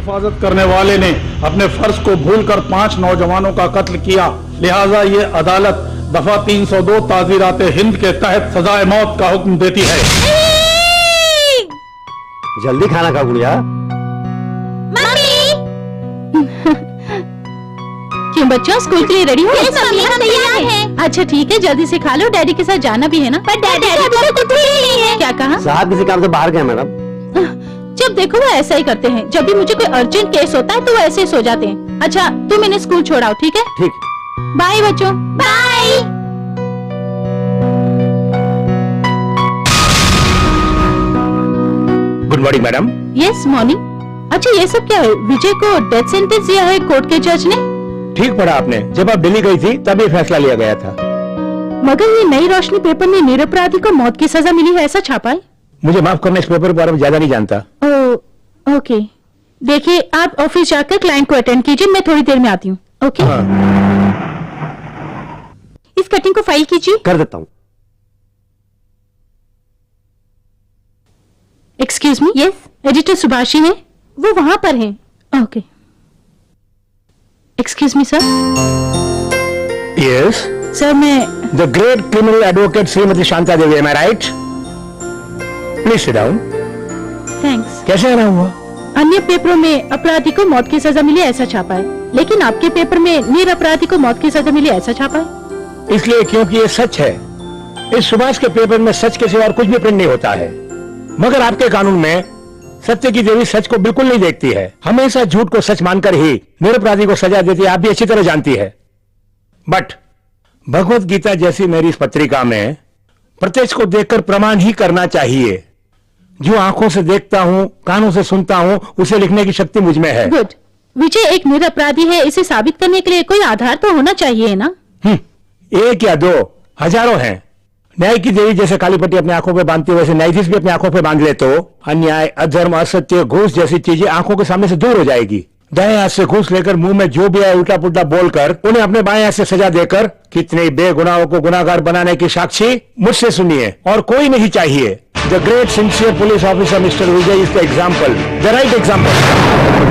हिफाजत करने वाले ने अपने फर्ज को भूलकर 5 नौजवानों का कत्ल किया, लिहाजा ये अदालत दफा 302 ताज़ीरात हिंद के तहत सजाए मौत का हुक्म देती है। जल्दी खाना खा गुड़िया। क्यों बच्चों, स्कूल के लिए रेडी हो? तैयार है। अच्छा ठीक है, जल्दी से खा लो, डैडी के साथ जाना भी है ना। पर डैडी तो कुछ नहीं है। क्या कहा? साहब किसी काम से बाहर गए मैडम। जब देखो वो ऐसा ही करते हैं, जब भी मुझे कोई अर्जेंट केस होता है तो वो ऐसे ही सो जाते हैं। अच्छा तुम इन्हें स्कूल छोड़ाओ, ठीक है? ठीक। बाय बच्चों। Bye. Good morning madam. Yes morning. अच्छा ये सब क्या है? विजय को डेथ सेंटेंस दिया है कोर्ट के जज ने? ठीक पढ़ा आपने, जब आप दिल्ली गई थी तब ये फैसला लिया गया था। मगर ये नई रोशनी पेपर में निरपराधी को मौत की सजा मिली है ऐसा छापा है। मुझे माफ करना, इस पेपर के बारे में ज्यादा नहीं जानता। ओके, देखिए आप ऑफिस जाकर क्लाइंट को अटेंड कीजिए, मैं थोड़ी देर में आती हूँ। ओके हाँ। इस कटिंग को फाइल कीजिए। कर देता हूँ। Excuse me. Yes, editor Subhashi है, वो वहां पर है। Okay. Excuse me sir. Yes sir मैं the great criminal advocate Shrimati Shanta Devi, am I right? Please sit down. Thanks. कैसे आना हुआ? अन्य पेपरों में अपराधी को मौत की सजा मिली ऐसा छापा है, लेकिन आपके पेपर में निरपराधी को मौत की सजा मिली ऐसा छापा है। इसलिए क्योंकि ये सच है। इस सुभाष के पेपर में सच के सिवा और कुछ भी प्रिंट नहीं होता है। मगर आपके कानून में सत्य की देवी सच को बिल्कुल नहीं देखती है, हमेशा झूठ को सच मानकर ही निरपराधी को सजा देती है। आप भी अच्छी तरह जानती है। बट भगवत गीता जैसी मेरी इस पत्रिका में प्रत्यक्ष को देखकर प्रमाण ही करना चाहिए। जो आंखों से देखता हूं, कानों से सुनता हूं, उसे लिखने की शक्ति मुझ में है। गुड। विजय एक निरपराधी है, इसे साबित करने के लिए कोई आधार तो होना चाहिए ना? एक या दो, हजारों हैं। न्याय की देवी जैसे काली पट्टी अपनी आंखों पे बांधती है, वैसे न्यायाधीश भी अपनी आंखों पे बांध ले तो अन्याय, अधर्म, असत्य, घूस जैसी चीजें आंखों के सामने से दूर हो जाएगी। दाएं हाथ से घूस लेकर मुंह में जो भी आए उल्टा पुल्टा बोलकर उन्हें अपने बाएं हाथ से सजा देकर कितने बेगुनाहों को गुनाहगार बनाने की साक्षी मुझसे सुनिए, और कोई नहीं चाहिए। The great sincere police officer mister Vijay is the example, the right example.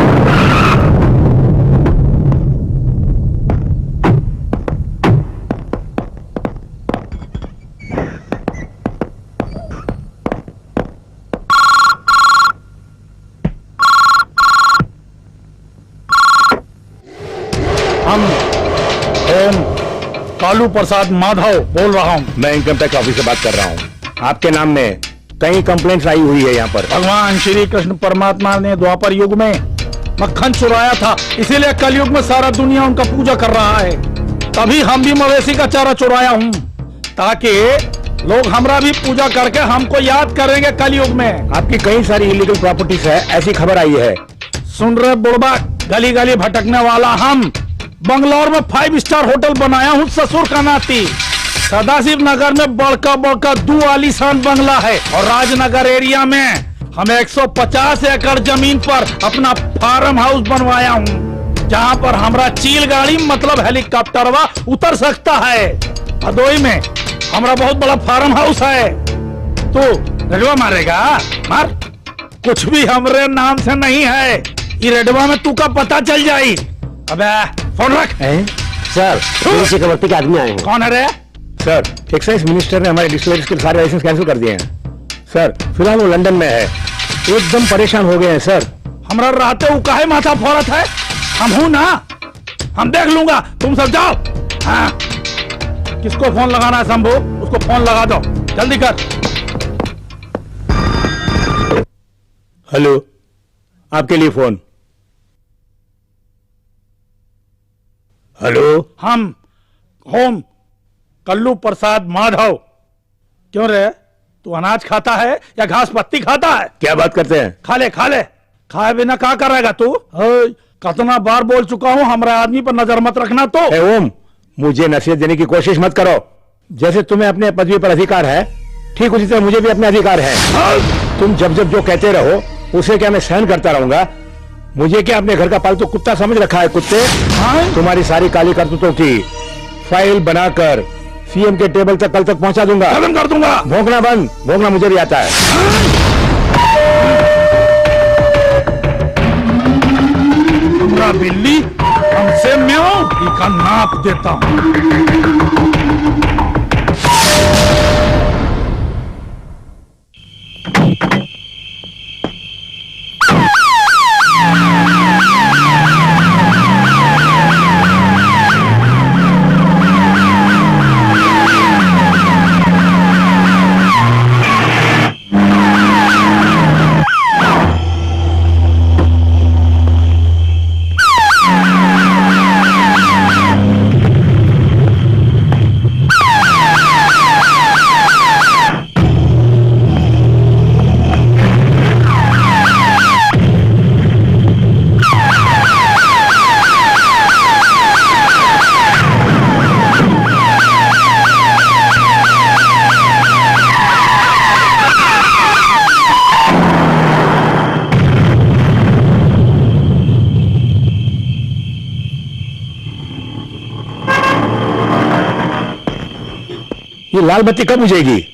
Kalu Prasad Madhav बोल रहा हूँ। मैं इनकम टैक्स ऑफिस से बात कर रहा हूँ। आपके नाम में कई कंप्लेंट्स आई हुई है यहाँ पर। भगवान श्री कृष्ण परमात्मा ने द्वापर युग में मक्खन चुराया था, इसीलिए कलयुग में सारा दुनिया उनका पूजा कर रहा है। तभी हम भी मवेशी का चारा चुराया हूँ, ताकि लोग हमारा भी पूजा करके हमको याद करेंगे कलयुग में। आपकी कई सारी इलीगल प्रॉपर्टीज है, ऐसी खबर आई है। सुन रहे बुढ़बा, गली गली भटकने वाला हम बंगलौर में 5 स्टार होटल बनाया हूँ ससुर का नाती। सदाशिव नगर में बड़का बड़का 2 आलीशान बंगला है, और राजनगर एरिया में हम 150 एकड़ जमीन पर अपना फार्म हाउस बनवाया हूँ, जहाँ पर हमारा चील गाड़ी मतलब हेलीकॉप्टरवा उतर सकता है। भदोई में हमारा बहुत बड़ा फार्म हाउस है। तो रेडवा मारेगा? मार। कुछ भी हमरे नाम से नहीं है, ये रेडवा में तू का पता चल जाई। अबे फोन रख। सर चक्रवर्ती के आदमी आए हैं। कौन है रे? सर, एक्साइज मिनिस्टर ने हमारे डिस्टिलरीज के सारे लाइसेंस कैंसिल कर दिए हैं। सर फिलहाल वो लंदन में है, एकदम परेशान हो गए हैं सर। हमारा रहते वो काहे माथा फोड़त है? हम हूं ना, हम देख लूंगा, तुम सब जाओ। हाँ। किसको फोन लगाना है शंभू? उसको फोन लगा दो, जल्दी कर। हेलो, आपके लिए फोन। हेलो, हम होम कल्लू प्रसाद माधव। क्यों रे, तू अनाज खाता है या घास पत्ती खाता है? क्या बात करते हैं? खा ले खा ले, खाए बिना क्या करेगा तू? कितना बार बोल चुका हूँ हमारे आदमी पर नजर मत रखना। तो ओम, मुझे नसीहत देने की कोशिश मत करो। जैसे तुम्हें अपने पदवी पर अधिकार है, ठीक उसी तरह मुझे भी अपने अधिकार है। तुम जब जब जो कहते रहो उसे क्या मैं सहन करता रहूंगा? मुझे क्या अपने घर का पालतू कुत्ता समझ रखा है? कुत्ते, तुम्हारी सारी काली करतूतों की फाइल बनाकर सीएम के टेबल तक कल तक पहुंचा दूंगा। खत्म कर दूंगा। भौंकना बंद, भौंकना मुझे भी आता है। लंगड़ा बिल्ली, हमसे म्याऊं का नाप देता हूं। ये लाल बत्ती कब बुझेगी?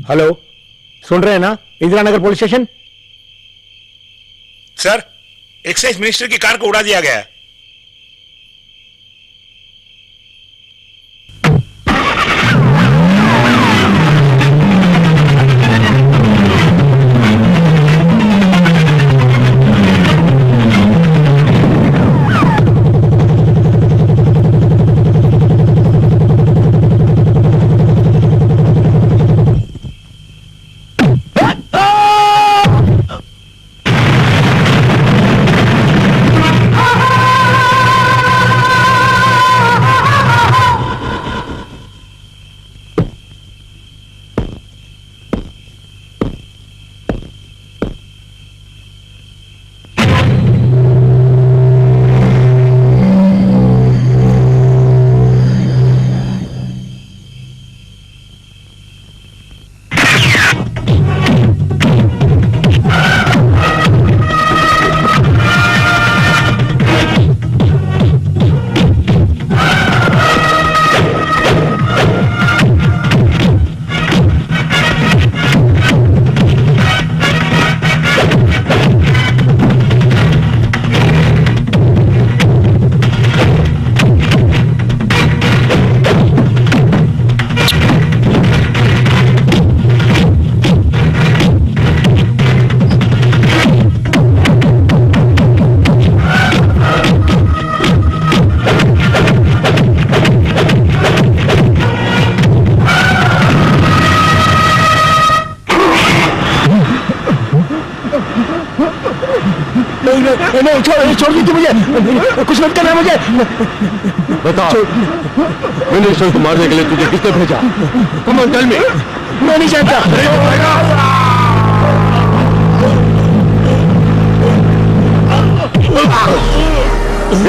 हेलो, सुन रहे हैं ना? Indira Nagar police station. Sir, excise minister की कार को उड़ा दिया गया है। Ah! छोड़ दीजिए मुझे, कुछ मत करना मुझे। बता, मिनिस्टर को मारने के लिए तुझे किसने भेजा? Come on tell me. मैं नहीं जानता।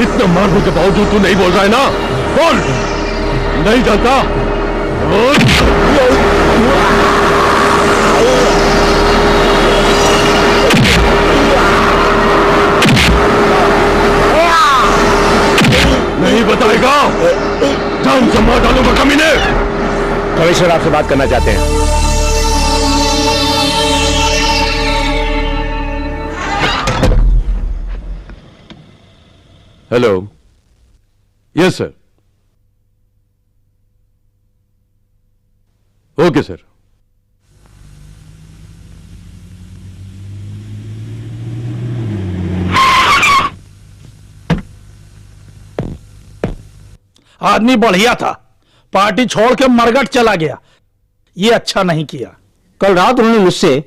इतना मारने के बावजूद तू नहीं बोल रहा है ना? बोल, नहीं जानता? नहीं बताएगा? जान से मार डालूंगा कमीने। कमिश्नर आपसे बात करना चाहते हैं। Hello, yes sir. Okay sir. आदमी बढ़िया था, पार्टी छोड़ के मरगट चला गया। ये अच्छा नहीं किया। कल रात उन्होंने मुझसे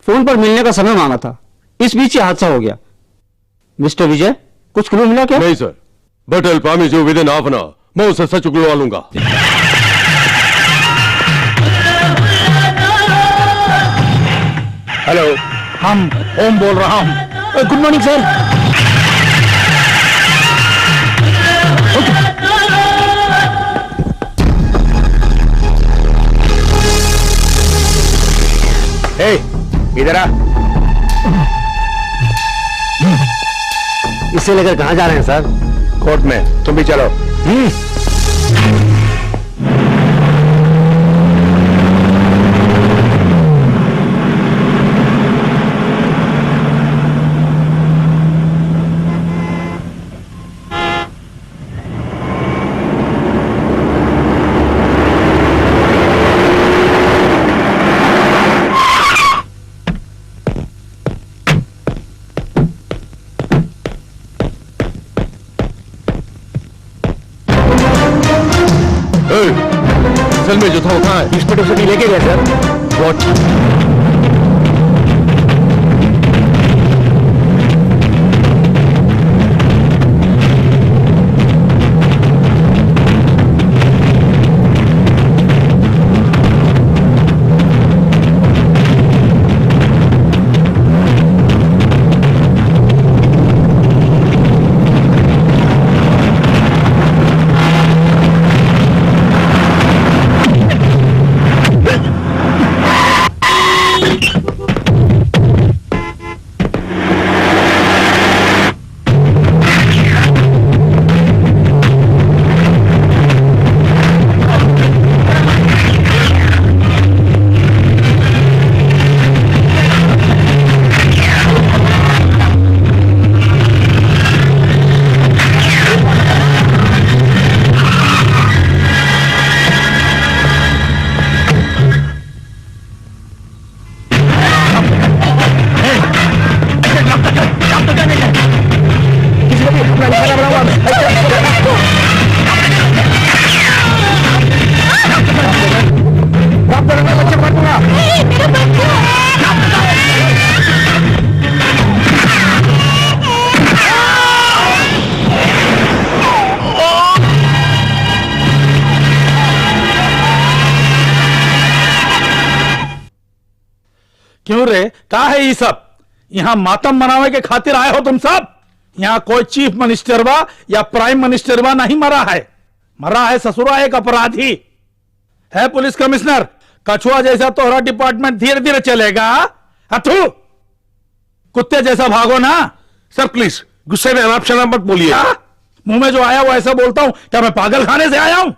फोन पर मिलने का समय मांगा था, इस बीच ये हादसा हो गया। मिस्टर विजय, कुछ क्लू मिला क्या? नहीं sir, but I promise you with in half an hour मैं उसे सच उगलवा लूंगा। हेलो, हम ओम बोल रहा हूं। Good morning sir. इधर आ। इसे लेकर कहाँ जा रहे हैं सर? कोर्ट में, तुम भी चलो। असल में जो था वो कहाँ है? इंस्पेक्टर से लेके गए सर। What? क्यों रे, का है ये सब? यहाँ मातम मनावे के खातिर आए हो तुम सब? यहाँ कोई चीफ मिनिस्टर वा या प्राइम मिनिस्टर वा नहीं मरा है। मरा है ससुरा एक अपराधी है। पुलिस कमिश्नर, कछुआ जैसा तोहरा डिपार्टमेंट धीरे धीरे चलेगा। हथू कुत्ते जैसा भागो ना। सर प्लीज, गुस्से में अनाप शनाप मत बोलिए। मुंह में जो आया वो ऐसा बोलता हूं? क्या मैं पागल खाने से आया हूं?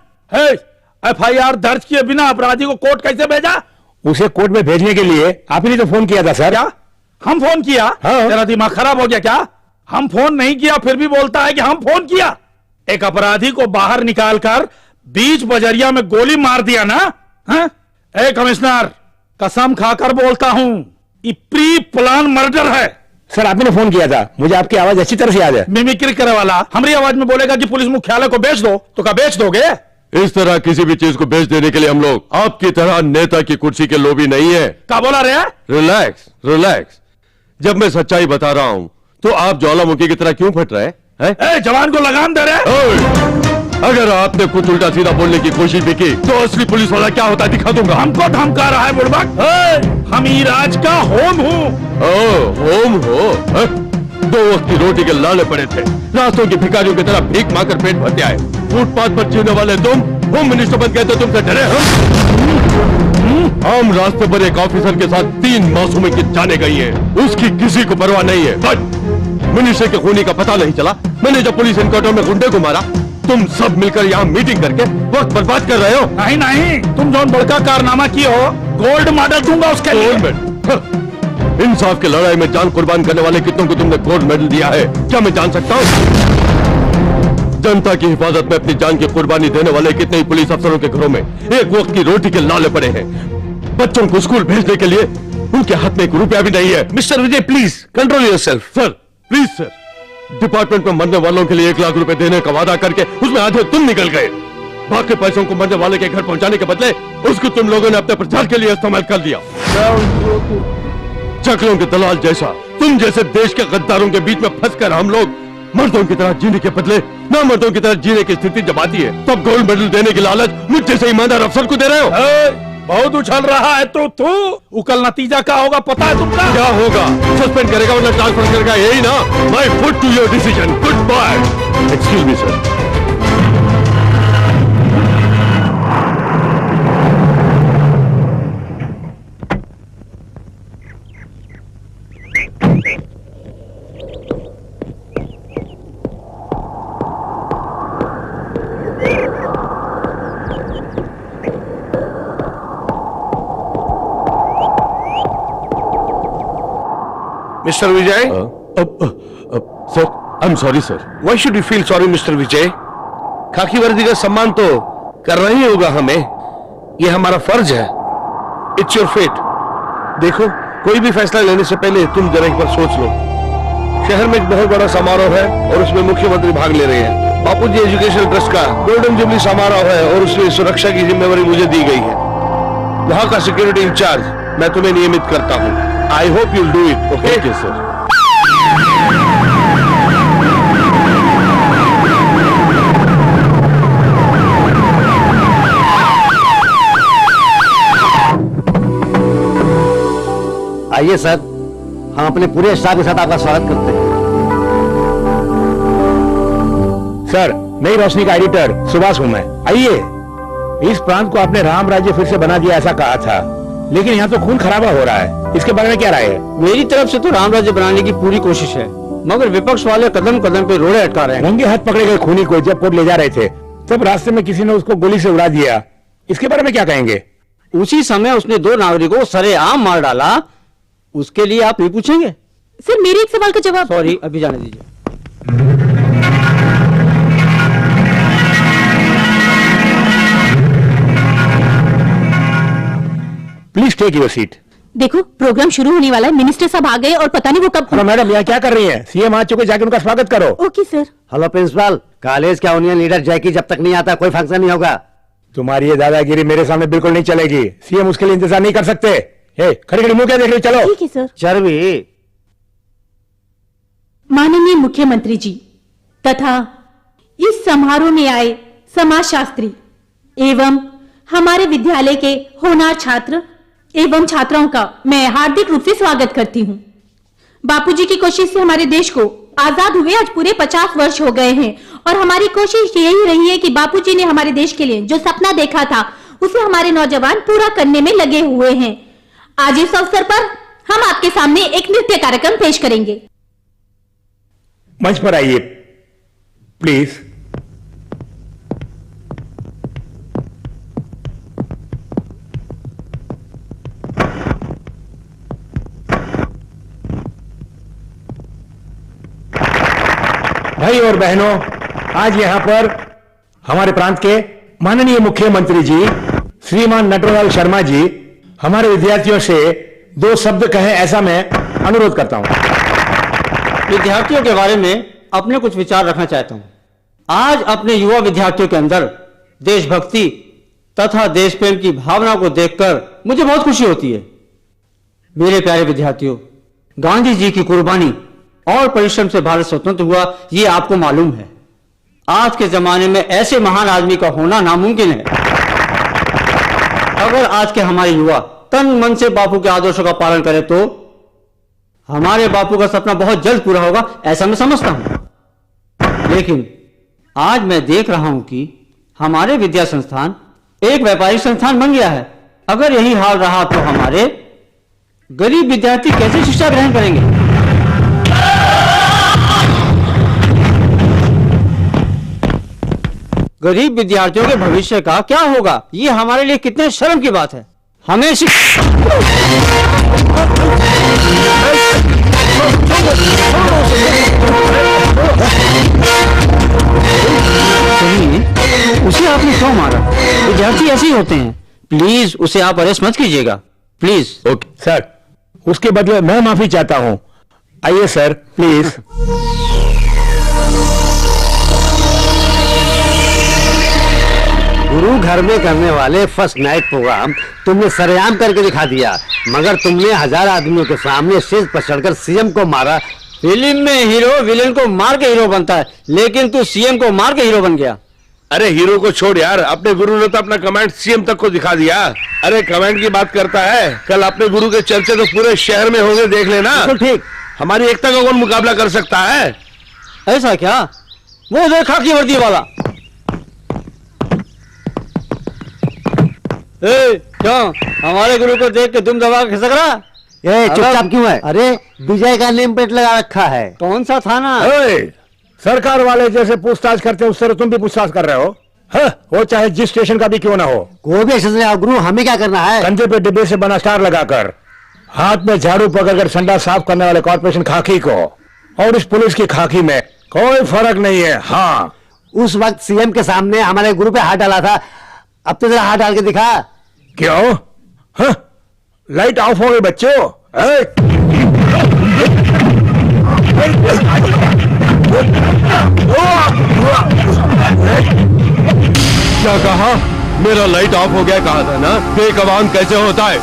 FIR दर्ज किए बिना अपराधी को कोर्ट कैसे भेजा? उसे कोर्ट में भेजने के लिए आप ही ने तो फोन किया था सर। क्या हम फोन किया? हाँ। तेरा दिमाग खराब हो गया क्या? हम फोन नहीं किया फिर भी बोलता है कि हम फोन किया। एक अपराधी को बाहर निकालकर बीच बजरिया में गोली मार दिया ना। हाँ? कमिश्नर, कसम खाकर बोलता हूं, ये प्री प्लान मर्डर है। सर आपने फोन किया था, मुझे आपकी आवाज अच्छी तरह से याद है। मिमिक्री करे वाला हमारी आवाज में बोलेगा कि पुलिस मुख्यालय को बेच दो, तो क्या बेच दोगे? इस तरह किसी भी चीज को बेच देने के लिए हम लोग आपकी तरह नेता की कुर्सी के लोभी नहीं है। क्या बोला रे? Relax relax. जब मैं सच्चाई बता रहा हूं तो आप ज्वालामुखी की तरह क्यों फट रहे हैं? ए, जवान को लगाम दे रहे। ओए! अगर आपने कुछ उल्टा सीधा बोलने की कोशिश भी की तो असली पुलिस वाला क्या होता है दिखा दूंगा। हमको धमका रहा है बुड़बक। हम ही राज का होम हूँ। होम हो? दो वक्त की रोटी के लाले पड़े थे, रास्तों की भिखारियों की तरह भीख मांगकर पेट भरते आए। फुटपाथ पर जीने वाले तुम होम मिनिस्टर बन गए थे, तुमसे डरे हम रास्ते पर एक ऑफिसर के साथ 3 मासूमें की जाने गई है, उसकी किसी को परवाह नहीं है। बट मिनिस्टर के खूनी का पता नहीं चला। मैंने जब पुलिस इनकाउंटर में गुंडे को मारा, तुम सब मिलकर यहाँ मीटिंग करके वक्त बर्बाद कर रहे हो। नहीं नहीं, तुम जो बड़का कारनामा किए हो, गोल्ड मेडल दूंगा उसके लिए। Gold medal? इंसाफ की लड़ाई में जान कुर्बान करने वाले कितनों को तुमने गोल्ड मेडल दिया है, क्या मैं जान सकता हूँ? जनता की हिफाजत में अपनी जान की कुर्बानी देने वाले कितने ही पुलिस अफसरों के घरों में एक वक्त की रोटी के लाले पड़े हैं। बच्चों को स्कूल भेजने के लिए उनके हाथ में 1 रुपया भी नहीं है। Mister Vijay please control yourself. Sir please sir, department में मरने वालों के लिए 1 लाख रुपए देने का वादा करके उसमें आधे तुम निकल गए। बाकी पैसों को मरने वाले के घर पहुंचाने के बदले उसको तुम लोगों ने अपने प्रचार के लिए इस्तेमाल कर दिया। चकलों के दलाल जैसा तुम जैसे देश के गद्दारों के बीच में फंसकर हम लोग मर्दों की तरह जीने के बदले ना मर्दों की तरह जीने की स्थिति जब आती है तब गोल्ड मेडल देने की लालच मुझ जैसे ईमानदार अफसर को दे रहे हो। बहुत उछल रहा है तो तू उकल नतीजा क्या होगा पता है तुमका? क्या होगा? सस्पेंड करेगा वरना ट्रांसफर करेगा, यही ना? My foot to your decision. Good bye. Excuse me sir. Mister Vijay, sir I am sorry sir. Why should you feel sorry mister Vijay? खाकी वर्दी का सम्मान तो करना ही होगा हमें, ये हमारा फर्ज है। It's your fate. देखो, कोई भी फैसला लेने से पहले तुम जरा एक बार सोच लो। शहर में एक बहुत बड़ा समारोह है और उसमें मुख्यमंत्री भाग ले रहे हैं। बापूजी एजुकेशन ट्रस्ट का गोल्डन जुबली समारोह है और उसमें सुरक्षा की जिम्मेवारी मुझे दी गई है। वहां का सिक्योरिटी इंचार्ज मैं तुम्हें नियमित करता हूँ। I hope you'll do it. Okay sir. आइए सर, हम अपने पूरे स्टाफ के साथ आपका स्वागत करते हैं। सर, नई रोशनी का एडिटर सुभाष हूं मैं। आइए। इस प्रांत को आपने राम राज्य फिर से बना दिया ऐसा कहा था, लेकिन यहाँ तो खून खराबा हो रहा है। इसके बारे में क्या राय है? मेरी तरफ से तो राम राज्य बनाने की पूरी कोशिश है, मगर विपक्ष वाले कदम कदम पे रोड़े अटका रहे हैं। रंगे हाथ पकड़े गए खूनी को जब कोर्ट ले जा रहे थे तब रास्ते में किसी ने उसको गोली से उड़ा दिया। इसके बारे में क्या कहेंगे? उसी समय उसने 2 नागरिकों को सरेआम मार डाला, उसके लिए आप नहीं पूछेंगे? सर मेरे एक सवाल का जवाब। सॉरी, अभी जाने दीजिए। Please take your seat. देखो प्रोग्राम शुरू होने वाला है, मिनिस्टर साहब आ गए और पता नहीं वो कब। हेलो मैडम, यहाँ क्या कर रही हैं? सीएम आ चुके, जाके उनका स्वागत करो। Okay sir. Hello principal, college का यूनियन लीडर जैकी जब तक नहीं आता कोई फंक्शन नहीं होगा। तुम्हारी ये दादागिरी मेरे सामने बिल्कुल नहीं चलेगी। सीएम उसके लिए इंतजार नहीं कर सकते। हे, खड़ी खड़ी मुंह क्या देख रही? चलो। ठीक है सर। चरबी। माननीय मुख्यमंत्री जी तथा इस समारोह में आए समाजशास्त्री एवं हमारे विद्यालय के होनहार छात्र एवं छात्राओं का मैं हार्दिक रूप से स्वागत करती हूँ। बापूजी की कोशिश से हमारे देश को आजाद हुए आज पूरे 50 वर्ष हो गए हैं और हमारी कोशिश यही रही है कि बापूजी ने हमारे देश के लिए जो सपना देखा था उसे हमारे नौजवान पूरा करने में लगे हुए हैं। आज इस अवसर पर हम आपके सामने एक नृत्य कार्यक्रम पेश करेंगे। मंच पर आइए प्लीज। भाई और बहनों, आज यहां पर हमारे प्रांत के माननीय मुख्यमंत्री जी श्रीमान नटवरलाल शर्मा जी हमारे विद्यार्थियों से 2 शब्द कहें, ऐसा मैं अनुरोध करता हूं। विद्यार्थियों के बारे में अपने कुछ विचार रखना चाहता हूं। आज अपने युवा विद्यार्थियों के अंदर देशभक्ति तथा देश प्रेम की भावना को देखकर मुझे बहुत खुशी होती है। मेरे प्यारे विद्यार्थियों, गांधी जी की कुर्बानी और परिश्रम से भारत स्वतंत्र हुआ, ये आपको मालूम है। आज के जमाने में ऐसे महान आदमी का होना नामुमकिन है। अगर आज के हमारे युवा तन मन से बापू के आदर्शों का पालन करें तो हमारे बापू का सपना बहुत जल्द पूरा होगा, ऐसा मैं समझता हूं। लेकिन आज मैं देख रहा हूं कि हमारे विद्या संस्थान एक व्यापारिक संस्थान बन गया है। अगर यही हाल रहा तो हमारे गरीब विद्यार्थी कैसे शिक्षा ग्रहण करेंगे? गरीब विद्यार्थियों के भविष्य का क्या होगा? ये हमारे लिए कितने शर्म की बात है। हमें उसे आपने क्यों मारा? विद्यार्थी ऐसे ही होते हैं। प्लीज उसे आप अरेस्ट मत कीजिएगा, प्लीज। ओके सर, उसके बदले मैं माफी चाहता हूं। आइए सर, प्लीज। गुरु घर में करने वाले फर्स्ट नाइट प्रोग्राम तुमने सरेआम करके दिखा दिया, मगर तुमने 1000 आदमियों के सामने स्टेज पर चढ़कर सीएम को मारा। फिल्म में हीरो विलेन को मार के हीरो बनता है, लेकिन तू सीएम को मार के हीरो बन गया। अरे हीरो को छोड़ यार, अपने गुरु ने तो अपना कमांड सीएम तक को दिखा दिया। अरे कमांड की बात करता है, कल अपने गुरु के चर्चे तो पूरे शहर में होंगे, देख लेना। बिल्कुल ठीक। हमारी एकता का कौन मुकाबला कर सकता है? ऐसा क्या? वो देखा की वर्दी वाला। क्यों हमारे गुरु को देख के दुम दबा के खिसक रहा? ये चुपचाप क्यों है? अरे विजय का नेम प्लेट लगा रखा है। कौन सा थाना? सरकार वाले जैसे पूछताछ करते हैं, उससे तुम भी पूछताछ कर रहे हो। वो चाहे जिस स्टेशन का भी क्यों ना हो। कोई भी स्टेशन, गुरु हमें क्या करना है? कंधे पे डिब्बे से बना स्टार लगाकर, हाथ में झाड़ू पकड़कर संडा साफ करने वाले कॉर्पोरेशन खाकी को और इस पुलिस की खाकी में कोई फर्क नहीं है। हाँ, उस वक्त सीएम के सामने हमारे गुरु पे हाथ डाला था, अब तो जरा हाथ डाल के दिखा। क्यों? लाइट ऑफ हो गई बच्चों। क्या कहा? मेरा लाइट ऑफ हो गया कहा था ना? फेक आवाम कैसे होता है?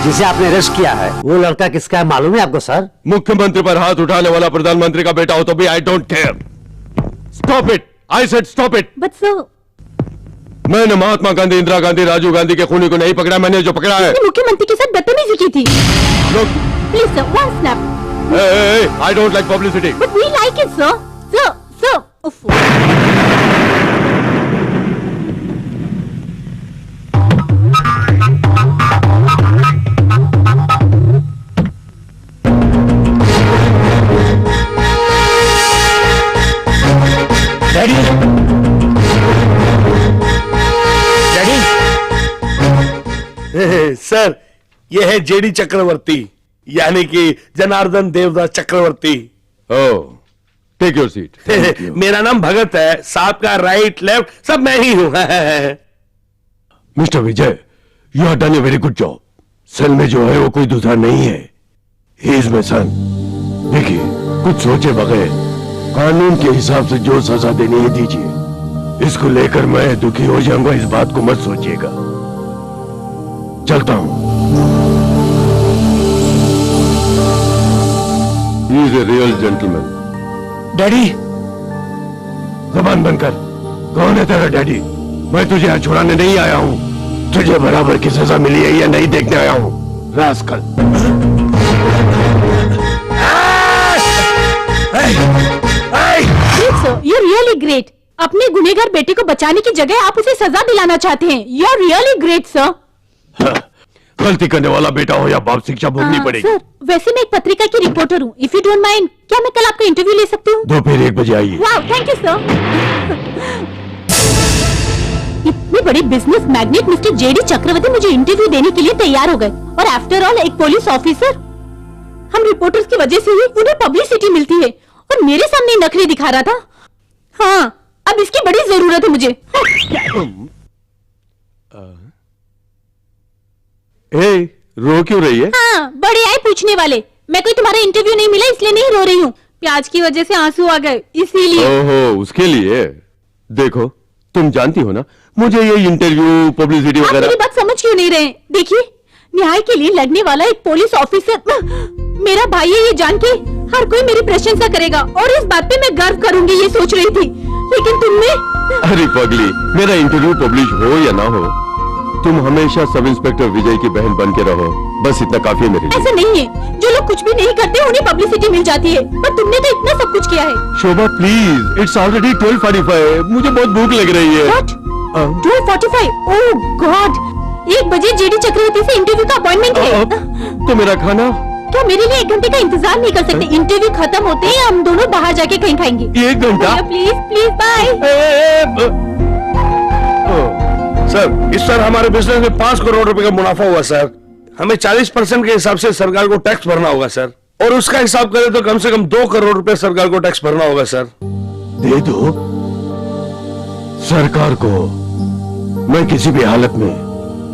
जिसे आपने अरेस्ट किया है वो लड़का किसका है मालूम है आपको सर? मुख्यमंत्री पर हाथ उठाने वाला प्रधानमंत्री का बेटा हो तो भी I don't care. Stop it, I said stop it. But sir, मैंने महात्मा गांधी, इंदिरा गांधी, राजीव गांधी के खूनी को नहीं पकड़ा, मैंने जो पकड़ा है। मुख्यमंत्री के साथ बदतमीजी की थी। Please sir, one snap. I don't like publicity. But we like it sir. Sir daddy, sir, ये है जेडी चक्रवर्ती, यानी कि Janardan Devdas Chakravarti. Oh, take your seat. मेरा नाम भगत है, साहब का राइट लेफ्ट सब मैं ही हूं। Mister Vijay, you have done a very good job. Cell में जो है वो कोई दूसरा नहीं है, ही इज माय सन। देखिए, कुछ सोचे बगैर कानून के हिसाब से जो सजा देनी है दीजिए। इसको लेकर मैं दुखी हो जाऊंगा, इस बात को मत सोचिएगा। चलता हूं। He is a real gentleman. Daddy, जबान बंद कर। कौन है तेरा डैडी? मैं तुझे यहाँ छुड़ाने नहीं आया हूँ, तुझे बराबर की सजा मिली है या नहीं देखने आया हूँ, रास्कल। You really great. अपने गुनहगार बेटे को बचाने की जगह आप उसे सजा दिलाना चाहते हैं। You are really great sir. गलती करने वाला बेटा हो या बाप, शिक्षा भोगनी पड़ेगी। सर, वैसे मैं एक पत्रिका की रिपोर्टर हूँ। इफ यू डोंट माइंड, क्या मैं कल आपका इंटरव्यू ले सकती हूँ? दोपहर 1 बजे आइए। वाह, थैंक यू सर। इतने बड़े बिजनेस मैग्नेट मिस्टर जेडी चक्रवर्ती मुझे इंटरव्यू देने के लिए तैयार हो गए, और आफ्टर ऑल एक पुलिस ऑफिसर। हम रिपोर्टर्स की वजह से ही उन्हें पब्लिसिटी मिलती है, और मेरे सामने नखरे दिखा रहा था। हाँ, अब इसकी बड़ी जरूरत है मुझे। रो क्यों रही है? हाँ, बड़े आए पूछने वाले। मैं कोई तुम्हारा इंटरव्यू नहीं मिला इसलिए नहीं रो रही हूँ, प्याज की वजह से आंसू आ गए इसीलिए। ओहो, उसके लिए। देखो, तुम जानती हो ना, मुझे ये इंटरव्यू पब्लिसिटी आप वगैरह। मेरी बात समझ क्यों नहीं रहे? देखिए, न्याय के लिए लड़ने वाला एक पुलिस ऑफिसर मेरा भाई है, ये जान के हर कोई मेरी प्रशंसा करेगा, और इस बात पे मैं गर्व करूंगी, ये सोच रही थी। लेकिन तुमने। अरे पगली, मेरा इंटरव्यू पब्लिश हो या ना हो, तुम हमेशा सब इंस्पेक्टर विजय की बहन बन के रहो, बस इतना काफी है मेरे लिए। ऐसा नहीं है, जो लोग कुछ भी नहीं करते उन्हें पब्लिसिटी मिल जाती है, पर तुमने तो इतना सब कुछ किया है। शोभा प्लीज, इट्स ऑलरेडी 12:45, मुझे बहुत भूख लग रही है। What? 12:45? ओह गॉड, 1 बजे जेडी चक्रवर्ती से इंटरव्यू का अपॉइंटमेंट है। तो मेरा खाना? क्या मेरे लिए 1 घंटे का इंतजार नहीं कर सकते? इंटरव्यू खत्म होते ही हम दोनों बाहर जाके कहीं खाएंगे। 1 घंटा? Please please, bye. सर, इस साल हमारे बिजनेस में 5 करोड़ रुपए का मुनाफा हुआ सर। हमें 40% के हिसाब से सरकार को टैक्स भरना होगा सर, और उसका हिसाब करें तो कम से कम 2 करोड़ रुपए सरकार को टैक्स भरना होगा सर। दे दो सरकार को, मैं किसी भी हालत में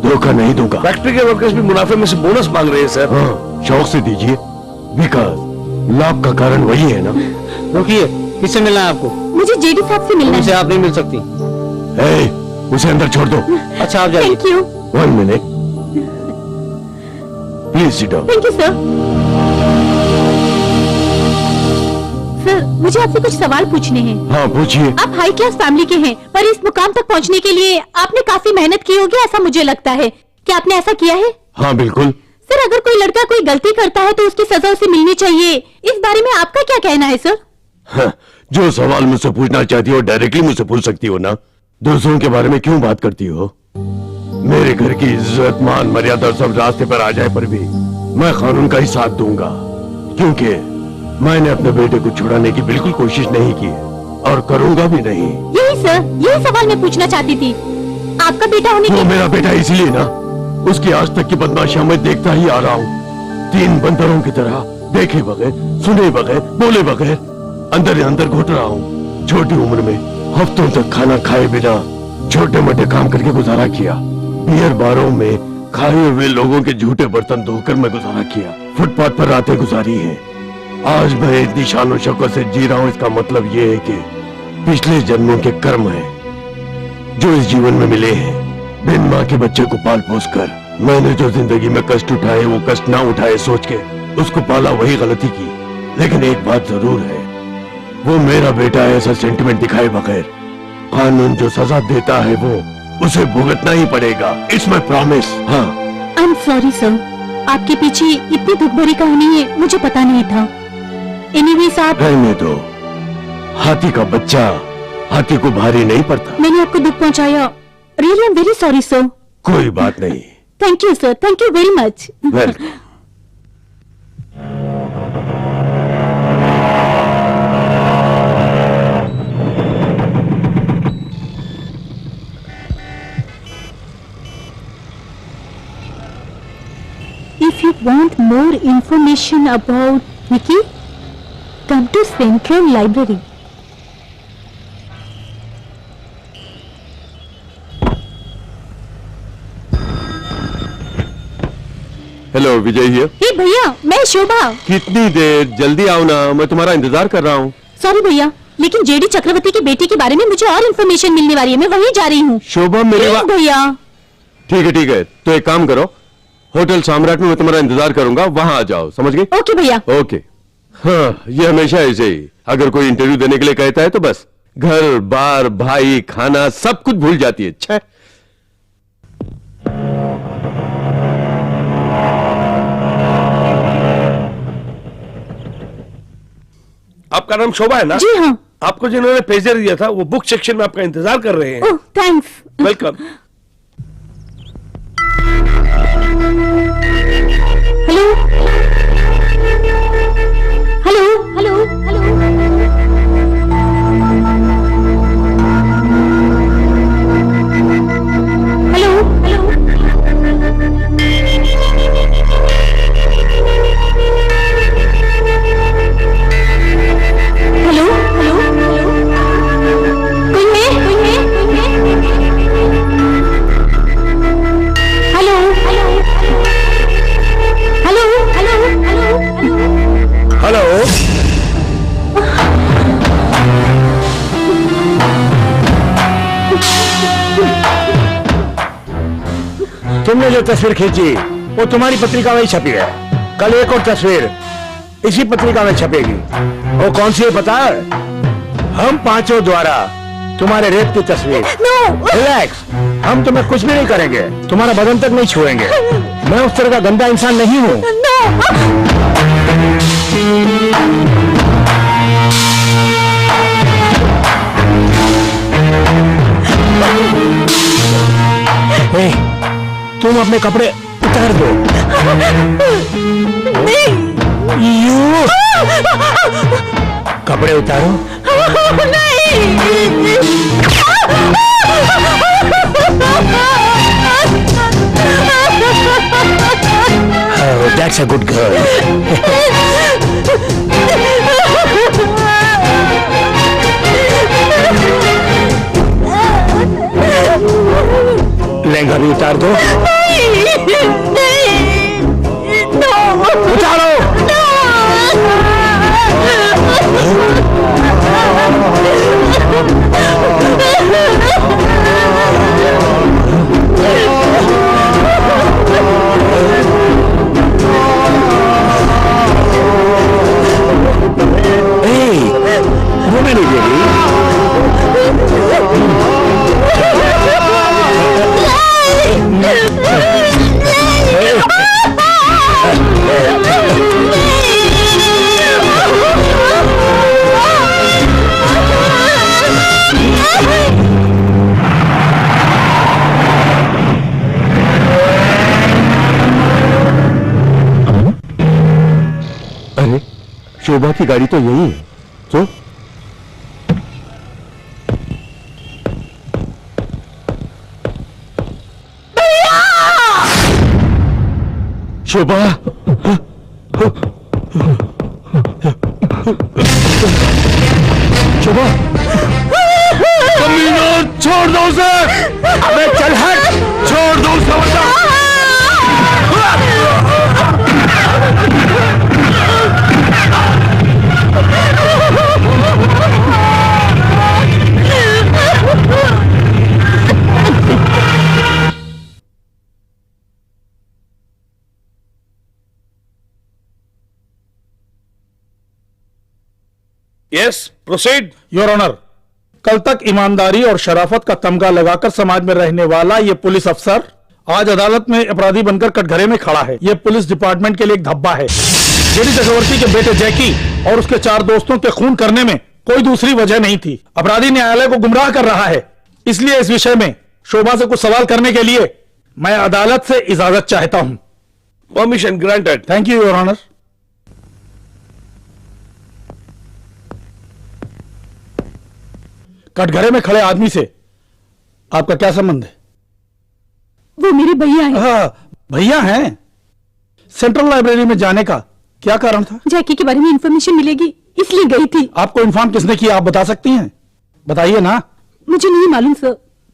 धोखा नहीं दूंगा। फैक्ट्री के वर्कर्स भी मुनाफे में से बोनस मांग रहे हैं सर। हाँ, शौक से दीजिए, विकास लाभ का कारण वही है ना। रुकिए, किससे मिलना है आपको? मुझे जेडी साहब से मिलना उनसे है। आप नहीं मिल सकती। उसे अंदर छोड़ दो। अच्छा, आप जाइए। Thank you. 1 minute please sit down. Thank you sir. Sir, मुझे आपसे कुछ सवाल पूछने हैं। हाँ पूछिए। आप हाई क्लास फैमिली के हैं, पर इस मुकाम तक पहुंचने के लिए आपने काफी मेहनत की होगी, ऐसा मुझे लगता है। क्या आपने ऐसा किया है? हाँ बिल्कुल। सर, अगर कोई लड़का कोई गलती करता है तो उसकी सजा उसे मिलनी चाहिए, इस बारे में आपका क्या कहना है सर? हाँ, जो सवाल मुझसे पूछना चाहती हो डायरेक्टली मुझसे पूछ सकती हो ना, दूसरों के बारे में क्यों बात करती हो? मेरे घर की इज्जत मान मर्यादा सब रास्ते पर आ जाए पर भी मैं कानून का ही साथ दूंगा, क्योंकि मैंने अपने बेटे को छुड़ाने की बिल्कुल कोशिश नहीं की और करूंगा भी नहीं। यही सर, यही सवाल मैं पूछना चाहती थी। आपका बेटा होने वो के मेरा बेटा इसलिए ना, उसकी आज तक की बदमाशियां मैं देखता ही आ रहा हूँ। 3 बंदरों की तरह देखे बगैर, सुने बगैर, बोले बगैर अंदर ही अंदर घुट रहा हूँ। छोटी उम्र में हफ्तों तक खाना खाए बिना छोटे मोटे काम करके गुजारा किया। बियर बारों में खाए हुए लोगों के झूठे बर्तन धोकर मैं गुजारा किया। फुटपाथ पर रातें गुजारी हैं। आज मैं इतनी शान और शौकत से जी रहा हूँ, इसका मतलब ये है कि पिछले जन्मों के कर्म हैं जो इस जीवन में मिले हैं। बिन माँ के बच्चे को पाल पोस कर मैंने जो जिंदगी में कष्ट उठाए वो कष्ट ना उठाए सोच के उसको पाला, वही गलती की। लेकिन एक बात जरूर है, वो मेरा बेटा है, ऐसा सेंटिमेंट दिखाए बगैर कानून जो सजा देता है वो उसे भुगतना ही पड़ेगा। It's my promise. हाँ। आई एम सॉरी सर, आपके पीछे इतनी दुख भरी कहानी है, मुझे पता नहीं था। एनीवेज आप। रहने दो, हाथी का बच्चा हाथी को भारी नहीं पड़ता। मैंने आपको दुख पहुंचाया, really I am very sorry sir. कोई बात नहीं। Thank you sir, thank you very much. Welcome. If you want more information about Vicky, come to Central Library. Hello, Vijay here. Hey भैया, मैं शोभा। कितनी देर? जल्दी आओ ना, मैं तुम्हारा इंतजार कर रहा हूँ। सॉरी भैया, लेकिन जेडी चक्रवर्ती के बेटे के बारे में मुझे और इन्फॉर्मेशन मिलने वाली है, मैं वहीं जा रही हूँ। शोभा मेरे प्लीज भैया। ठीक है, तो एक काम करो, होटल सम्राट में मैं तुम्हारा इंतजार करूंगा, वहां आ जाओ, समझ गए? ओके भैया। ओके। हाँ, ये हमेशा ऐसे ही, अगर कोई इंटरव्यू देने के लिए कहता है तो बस घर बार भाई खाना सब कुछ भूल जाती है। छे। आपका नाम शोभा है ना? जी हाँ। आपको जिन्होंने पेजर दिया था वो बुक सेक्शन में आपका इंतजार कर रहे हैं। ओह thanks. Welcome. Hello hello hello hello hello hello hello hello hello कोई है hello hello hello hello hello hello. तुमने जो तस्वीर खींची वो तुम्हारी पत्रिका में ही छपी है। कल एक और तस्वीर इसी पत्रिका में छपेगी। वो कौन सी है पता है? हम पांचों द्वारा तुम्हारे रेप की तस्वीर। रिलैक्स, हम तुम्हें कुछ भी नहीं करेंगे, तुम्हारा बदन तक नहीं छुएंगे। मैं उस तरह का गंदा इंसान नहीं हूँ। ए, तुम अपने कपड़े उतार दो। यू कपड़े उतारो। Oh, that's a good girl. Lehenga भी उतार दो। उतारो। वो मैं नहीं दे रही। अरे शोभा की गाड़ी तो यही है। तो शोभा, शोभा, कमीना, छोड़ दो उसे। अबे चल हट, छोड़ दो उसे। Yes, proceed. योर ऑनर, कल तक ईमानदारी और शराफत का तमगा लगाकर समाज में रहने वाला ये पुलिस अफसर आज अदालत में अपराधी बनकर कटघरे में खड़ा है। ये पुलिस डिपार्टमेंट के लिए एक धब्बा है। जेडी चक्रवर्ती के बेटे जैकी और उसके 4 दोस्तों के खून करने में कोई दूसरी वजह नहीं थी। अपराधी न्यायालय को गुमराह कर रहा है। इसलिए इस विषय में शोभा से कुछ सवाल करने के लिए मैं अदालत से इजाजत चाहता हूं। Permission granted. Thank you your honour. कटघरे में खड़े आदमी से आपका क्या संबंध है? वो मेरे भैया हैं। हाँ, भैया हैं। सेंट्रल लाइब्रेरी में जाने का क्या कारण था? जैकी के बारे में इंफॉर्मेशन मिलेगी इसलिए गई थी। आपको इन्फॉर्म किसने किया, आप बता सकती हैं? बताइए ना। मुझे नहीं मालूम सर,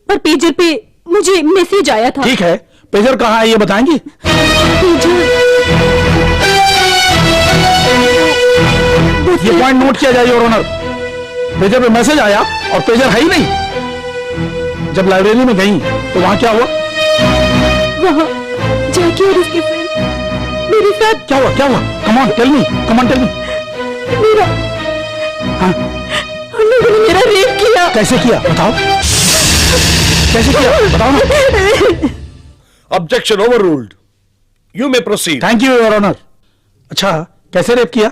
पर पेजर पे मुझे मैसेज आया था। ठीक है, पेजर कहाँ है ये बताएंगी? ये पॉइंट नोट किया जाए योर ऑनर। पेजर पे मैसेज आया और पेजर है ही नहीं। जब लाइब्रेरी में गई तो वहां क्या हुआ? वहाँ जैकी और उसके फ्रेंड मेरे साथ। क्या हुआ, क्या हुआ? Come on tell me, come on tell me. मेरा हाँ, उन लोगों ने मेरा रेप किया। कैसे किया बताओ? कैसे किया बताओ ना। Objection overruled. You may proceed. Thank you your honour. अच्छा, कैसे रेप किया?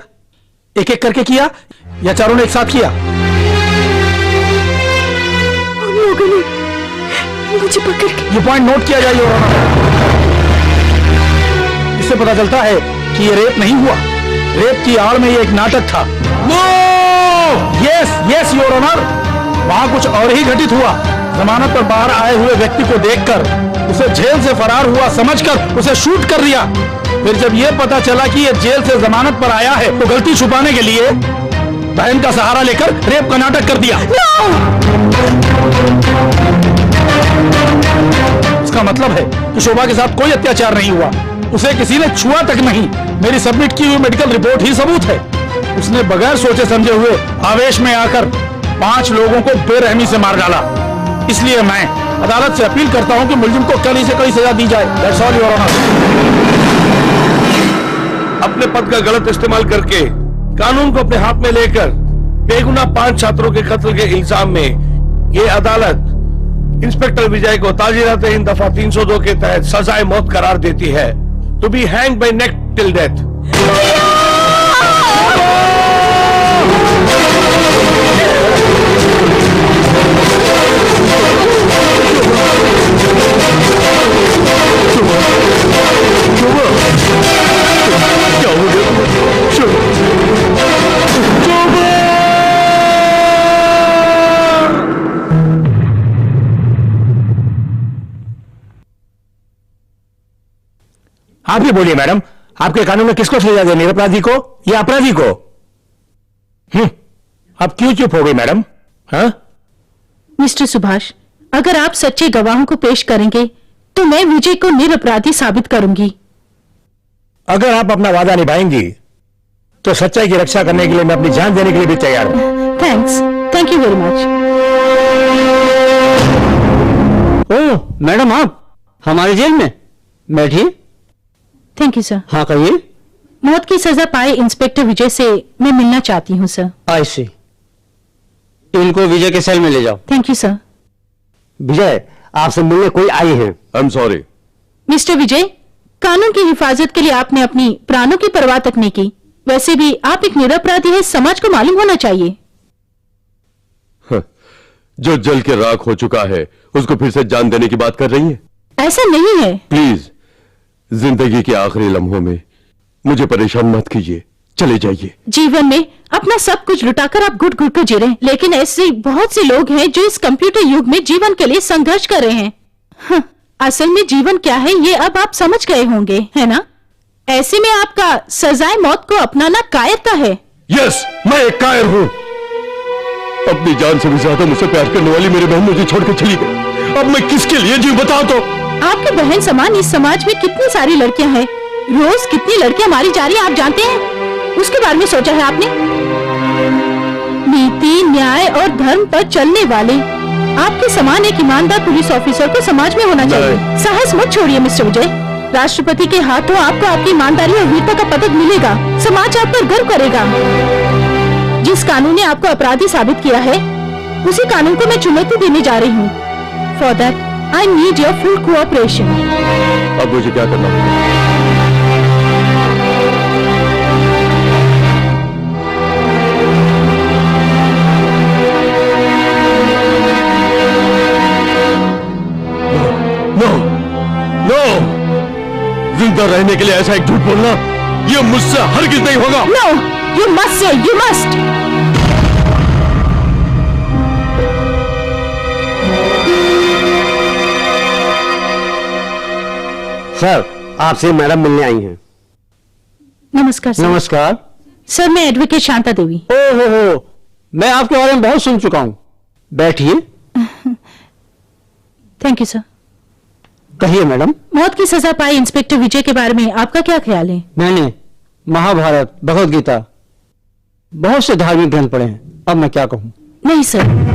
एक एक करके किया या चारों ने एक साथ किया? उन लोगों ने मुझे पकड़ के। ये पॉइंट नोट किया जाए योर ऑनर। पता चलता है कि ये रेप नहीं हुआ। रेप की आड़ में ये एक नाटक था। No! Yes yes your honour, वहां कुछ और ही घटित हुआ। जमानत पर बाहर आए हुए व्यक्ति को देखकर उसे जेल से फरार हुआ समझकर उसे शूट कर दिया। फिर जब ये पता चला कि ये जेल से जमानत पर आया है तो गलती छुपाने के लिए बहन का सहारा लेकर रेप का नाटक कर दिया। इसका मतलब है कि शोभा के साथ कोई अत्याचार नहीं हुआ, उसे किसी ने छुआ तक नहीं। मेरी सबमिट की हुई मेडिकल रिपोर्ट ही सबूत है। उसने बगैर सोचे समझे हुए आवेश में आकर 5 लोगों को बेरहमी से मार डाला। इसलिए मैं अदालत से अपील करता हूं कि मुलजिम को कड़ी से कड़ी सजा दी जाए। That's all your honour. अपने पद का गलत इस्तेमाल करके कानून को अपने हाथ में लेकर बेगुनाह 5 छात्रों के कत्ल के इल्जाम में ये अदालत इंस्पेक्टर विजय को ताजीरात हिंद दफा 302 के तहत सजाए मौत करार देती है, to be hang by neck till death. आप ही बोलिए मैडम, आपके कानून में किसको सजा देनी, निरपराधी को या अपराधी को? अब क्यों चुप हो गई मैडम? हाँ? मिस्टर सुभाष, अगर आप सच्चे गवाहों को पेश करेंगे तो मैं विजय को निरपराधी साबित करूंगी। अगर आप अपना वादा निभाएंगी तो सच्चाई की रक्षा करने के लिए मैं अपनी जान देने के लिए भी तैयार हूं। Thanks, thank you very much. Oh madam, आप हमारे जेल में बैठिए। Thank you sir. हाँ कहिए। मौत की सजा पाए इंस्पेक्टर विजय से मैं मिलना चाहती हूँ सर। आई सी। इनको विजय के सेल में ले जाओ। Thank you sir. विजय, आपसे मिलने कोई आई है। I am sorry. मिस्टर विजय, कानून की हिफाजत के लिए आपने अपनी प्राणों की परवाह तक नहीं की। वैसे भी आप एक निरपराधी है, समाज को मालूम होना चाहिए। जो जल के राख हो चुका है उसको फिर से जान देने की बात कर रही है? ऐसा नहीं है। प्लीज, जिंदगी के आखिरी लम्हों में मुझे परेशान मत कीजिए, चले जाइए। जीवन में अपना सब कुछ लुटाकर आप घुट घुट कर जी रहे हैं, लेकिन ऐसे बहुत से लोग हैं जो इस कंप्यूटर युग में जीवन के लिए संघर्ष कर रहे हैं। असल में जीवन क्या है ये अब आप समझ गए होंगे, है ना? ऐसे में आपका सजाए मौत को अपनाना कायरता है। यस, मैं एक कायर हूं। अपनी जान से भी ज्यादा मुझसे प्यार करने वाली मेरी बहन मुझे छोड़कर चली गई। अब मैं किसके लिए जीव, बताओ तो। आपकी बहन समान इस समाज में कितनी सारी लड़कियां हैं। रोज कितनी लड़कियां मारी जा रही हैं आप जानते हैं? उसके बारे में सोचा है आपने? नीति, न्याय और धर्म पर चलने वाले आपके समान एक ईमानदार पुलिस ऑफिसर को समाज में होना चाहिए। साहस मत छोड़िए मिस्टर विजय। राष्ट्रपति के हाथों आपको आपकी ईमानदारी और वीरता का पदक मिलेगा। समाज आप पर गर्व करेगा। जिस कानून ने आपको अपराधी साबित किया है उसी कानून को मैं चुनौती देने जा रही हूँ। For that I need your full cooperation. अब मुझे क्या करना होगा? नो, नो, जिंदा रहने के लिए ऐसा एक झूठ बोलना ये मुझसे हरगिज नहीं होगा। No, you must say, you must. Sir, आपसे मैडम मिलने आई हैं। नमस्कार सर। नमस्कार सर, मैं एडवोकेट शांता देवी। हो, मैं आपके बारे में बहुत सुन चुका हूं। बैठिए। Thank you sir. कहिए मैडम। मौत की सजा पाए इंस्पेक्टर विजय के बारे में आपका क्या ख्याल है? मैंने महाभारत, भगवत गीता, बहुत से धार्मिक ग्रंथ पढ़े हैं। अब मैं क्या कहूं? नहीं सर,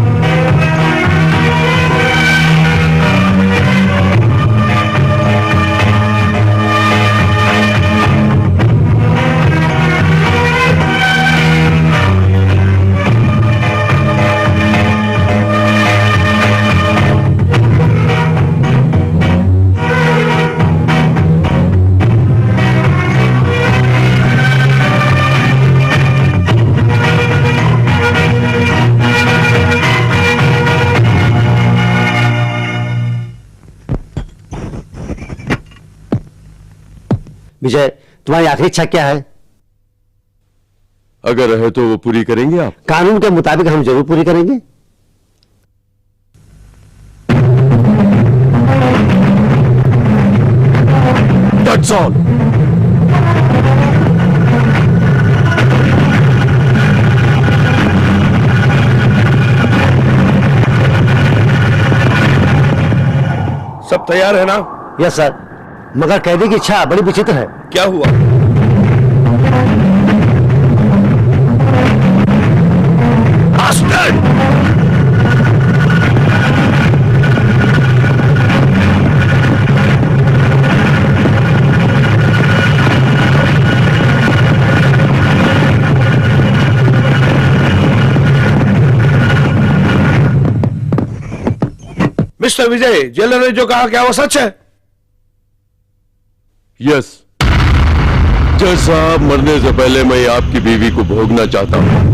विजय, तुम्हारी आखिरी इच्छा क्या है? अगर रहे तो वो पूरी करेंगे आप? कानून के मुताबिक हम जरूर पूरी करेंगे। That's all. सब तैयार है ना? यस सर, मगर कैदी की इच्छा बड़ी विचित्र है। क्या हुआ? Bastard! मिस्टर विजय, जेलर ने जो कहा क्या वो सच है? यस। जज साहब, मरने से पहले मैं आपकी बीवी को भोगना चाहता हूं।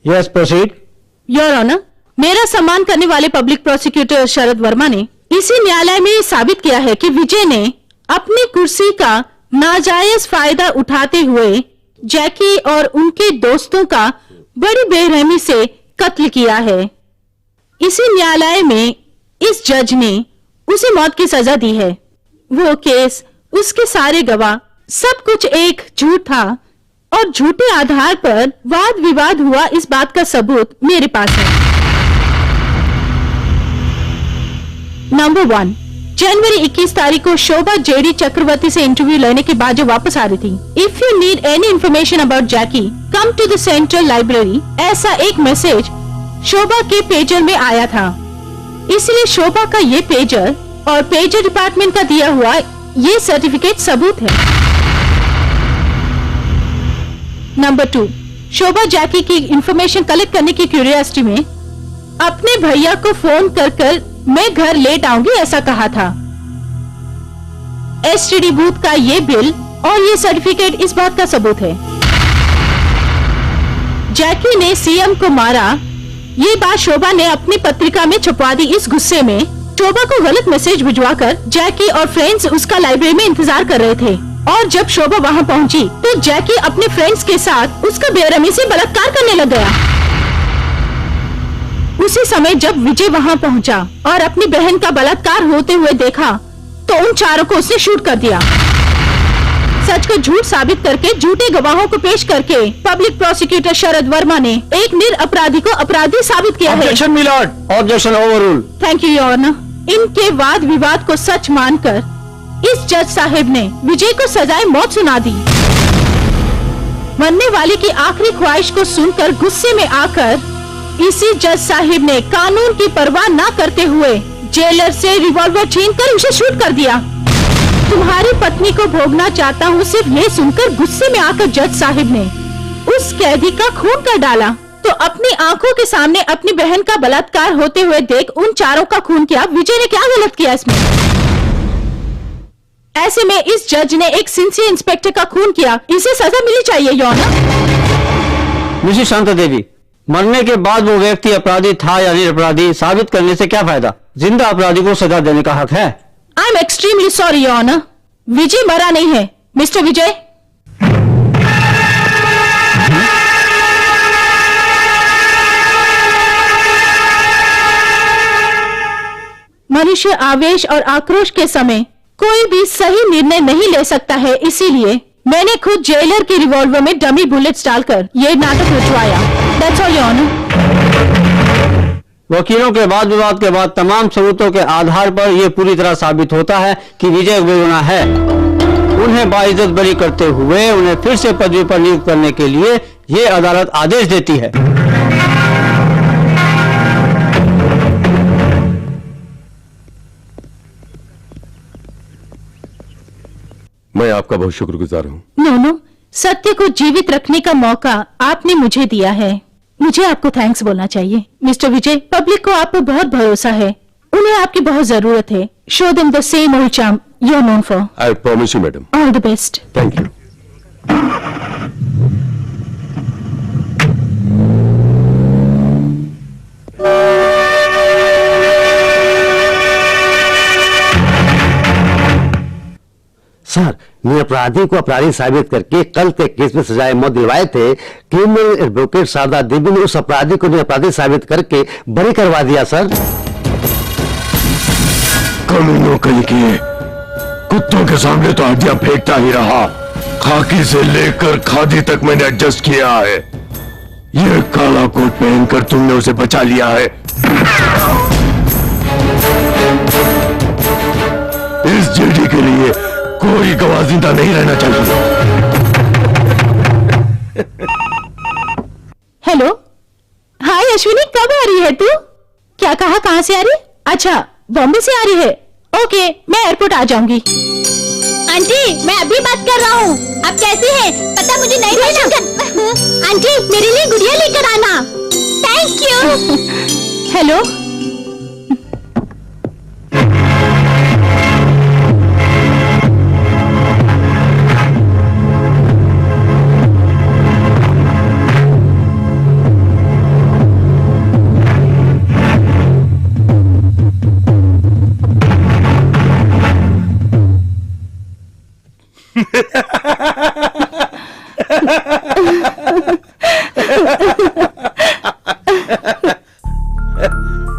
Yes, proceed. योर ऑनर, मेरा सम्मान करने वाले पब्लिक प्रोसिक्यूटर शरद वर्मा ने इसी न्यायालय में साबित किया है कि विजय ने अपनी कुर्सी का नाजायज फायदा उठाते हुए जैकी और उनके दोस्तों का बड़ी बेरहमी से कत्ल किया है। इसी न्यायालय में इस जज ने उसे मौत की सजा दी है। वो केस, उसके सारे गवाह, सब कुछ एक झूठ था और झूठे आधार पर वाद विवाद हुआ, इस बात का सबूत मेरे पास है। नंबर 1, जनवरी 21 तारीख को शोभा जेडी चक्रवर्ती से इंटरव्यू लेने के बाद जो वापस आ रही थी। If you need any information about Jackie, come to the central library, ऐसा एक मैसेज शोभा के पेजर में आया था। इसलिए शोभा का ये पेजर और पेजर डिपार्टमेंट का दिया हुआ ये सर्टिफिकेट सबूत है। नंबर 2, शोभा जैकी की इंफॉर्मेशन कलेक्ट करने की क्यूरियोसिटी में अपने भैया को फोन कर मैं घर लेट आऊंगी ऐसा कहा था। एसटीडी बूथ का ये बिल और ये सर्टिफिकेट इस बात का सबूत है। जैकी ने सीएम को मारा, ये बात शोभा ने अपनी पत्रिका में छुपवा दी। इस गुस्से में शोभा को गलत मैसेज भिजवाकर जैकी और फ्रेंड्स उसका लाइब्रेरी में इंतजार कर रहे थे और जब शोभा वहां पहुंची तो जैकी अपने फ्रेंड्स के साथ उसका बेरहमी से बलात्कार करने लग गया। उसी समय जब विजय वहां पहुंचा और अपनी बहन का बलात्कार होते हुए देखा तो उन चारों को उसने शूट कर दिया। सच को झूठ साबित करके झूठे गवाहों को पेश करके पब्लिक प्रोसिक्यूटर शरद वर्मा ने एक निरपराधी को अपराधी साबित किया है। Objection my lord. Objection overrule. Thank you your honour. इनके वाद विवाद को सच मानकर इस जज साहिब ने विजय को सजाए मौत सुना दी। मरने वाले की आखिरी ख्वाहिश को सुनकर गुस्से में आकर इसी जज साहिब ने कानून की परवाह न करते हुए जेलर से रिवॉल्वर छीनकर उसे शूट कर दिया। तुम्हारी पत्नी को भोगना चाहता हूँ, सिर्फ ये सुनकर गुस्से में आकर जज साहिब ने उस कैदी का खून कर डाला। तो अपनी आंखों के सामने अपनी बहन का बलात्कार होते हुए देख उन चारों का खून किया। विजय ने क्या गलत किया इसमें? ऐसे में इस जज ने एक सिंसियर इंस्पेक्टर का खून किया, इसे सजा मिलनी चाहिए योर ऑनर। मिसेस शांता देवी, मरने के बाद वो व्यक्ति अपराधी था या निरपराधी साबित करने से क्या फायदा? जिंदा अपराधी को सजा देने का हक है। I am extremely sorry your honour, Vijay मरा नहीं है। मिस्टर विजय, मनुष्य आवेश और आक्रोश के समय कोई भी सही निर्णय नहीं ले सकता है, इसीलिए मैंने खुद जेलर के रिवॉल्वर में डमी बुलेट्स डालकर ये नाटक रचवाया। That's all your honour. वकीलों के वाद विवाद के बाद तमाम सबूतों के आधार पर यह पूरी तरह साबित होता है कि विजय बेगुनाह है। उन्हें बाइज्जत बरी करते हुए उन्हें फिर से पदवी पर नियुक्त करने के लिए ये अदालत आदेश देती है। मैं आपका बहुत शुक्रगुजार हूं। नो, सत्य को जीवित रखने का मौका आपने मुझे दिया है। मुझे आपको थैंक्स बोलना चाहिए मिस्टर विजय। पब्लिक को आप पर बहुत भरोसा है, उन्हें आपकी बहुत जरूरत है। Show them the same old charm you are known for. I promise you madam. All the best. Thank you. Sir, निरपराधी को अपराधी साबित करके कल के केस में सजाए मौत दिलवाए थे। क्रिमिनल एडवोकेट शारदा देवी ने उस अपराधी को निरपराधी साबित करके बरी करवा दिया सर। कमीनों के लिए कुत्तों के सामने तो हड्डियां फेंकता ही रहा, खाकी से लेकर खादी तक मैंने एडजस्ट किया है। ये काला कोट पहनकर तुमने उसे बचा लिया है। इस जेडी के लिए कोई गवाह जिंदा नहीं रहना चाहिए। हेलो, हाय अश्विनी, कब आ रही है तू? क्या कहा, कहाँ से आ रही? अच्छा, बॉम्बे से आ रही है। ओके, मैं एयरपोर्ट आ जाऊंगी। आंटी, मैं अभी बात कर रहा हूँ। आप कैसी हैं? पता मुझे नहीं देना। आंटी, मेरे लिए गुड़िया लेकर आना। Thank you. हेलो,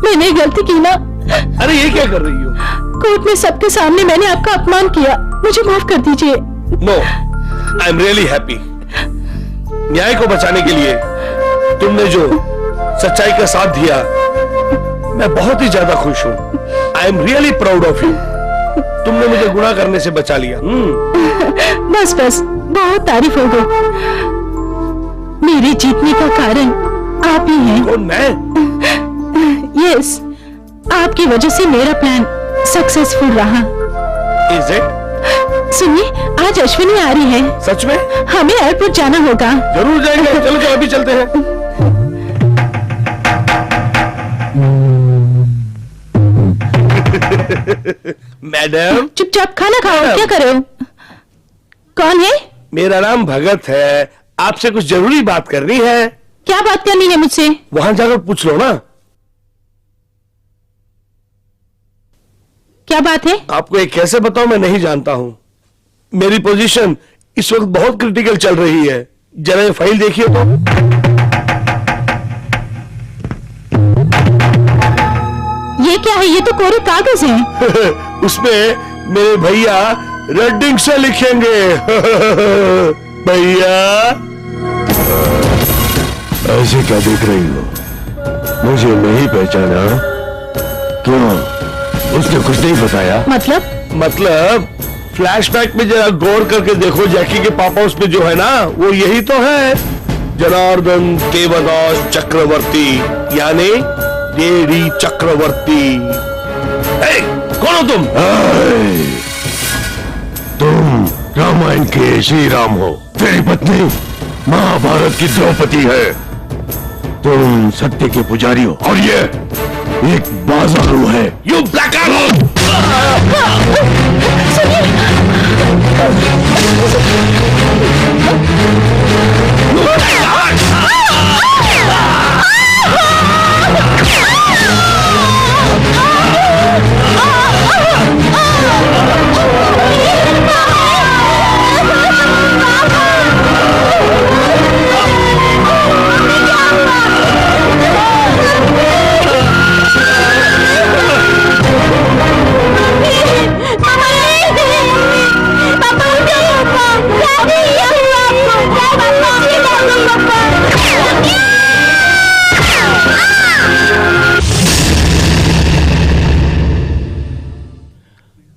मैंने गलती की ना। अरे ये क्या कर रही हो? कोर्ट में सबके सामने मैंने आपका अपमान किया, मुझे माफ कर दीजिए। No, I am really happy. न्याय को बचाने के लिए तुमने जो सच्चाई का साथ दिया, मैं बहुत ही ज्यादा खुश हूँ। आई am really proud of you. तुमने मुझे गुनाह करने से बचा लिया। बस बस, बहुत तारीफ हो गई। मेरे जीतने का कारण आप ही हैं। कौन, मैं? यस, आपकी वजह से मेरा प्लान सक्सेसफुल रहा। Is it? सुनिए, आज अश्विनी आ रही है। सच में? हमें एयरपोर्ट जाना होगा। जरूर जाएंगे। चलो तो अभी चलते हैं। मैडम, चुपचाप खाना खाओ। क्या कर रहे हो? कौन है? मेरा नाम भगत है। आपसे कुछ जरूरी बात करनी है। क्या बात करनी है मुझसे? वहां जाकर पूछ लो ना। क्या बात है? आपको एक कैसे बताऊं, मैं नहीं जानता हूं। मेरी पोजीशन इस वक्त बहुत क्रिटिकल चल रही है। जरा ये फाइल देखिए तो। ये क्या है? ये तो कोरे कागज हैं। उसमें मेरे भैया रेडिंग से लिखेंगे। भैया, ऐसे क्या देख रही हो? मुझे नहीं पहचाना? क्यों, उसने कुछ नहीं बताया? मतलब फ्लैशबैक में जरा गौर करके देखो। जैकी के पापा उसमें जो है ना, वो यही तो है, जनार्दन देवदास चक्रवर्ती, यानी देवी चक्रवर्ती। कौन हो तुम? तुम रामायण के श्री राम हो। तेरी पत्नी महाभारत की द्रौपदी है। तुम सत्य के पुजारी हो और ये एक बाजारू है। You black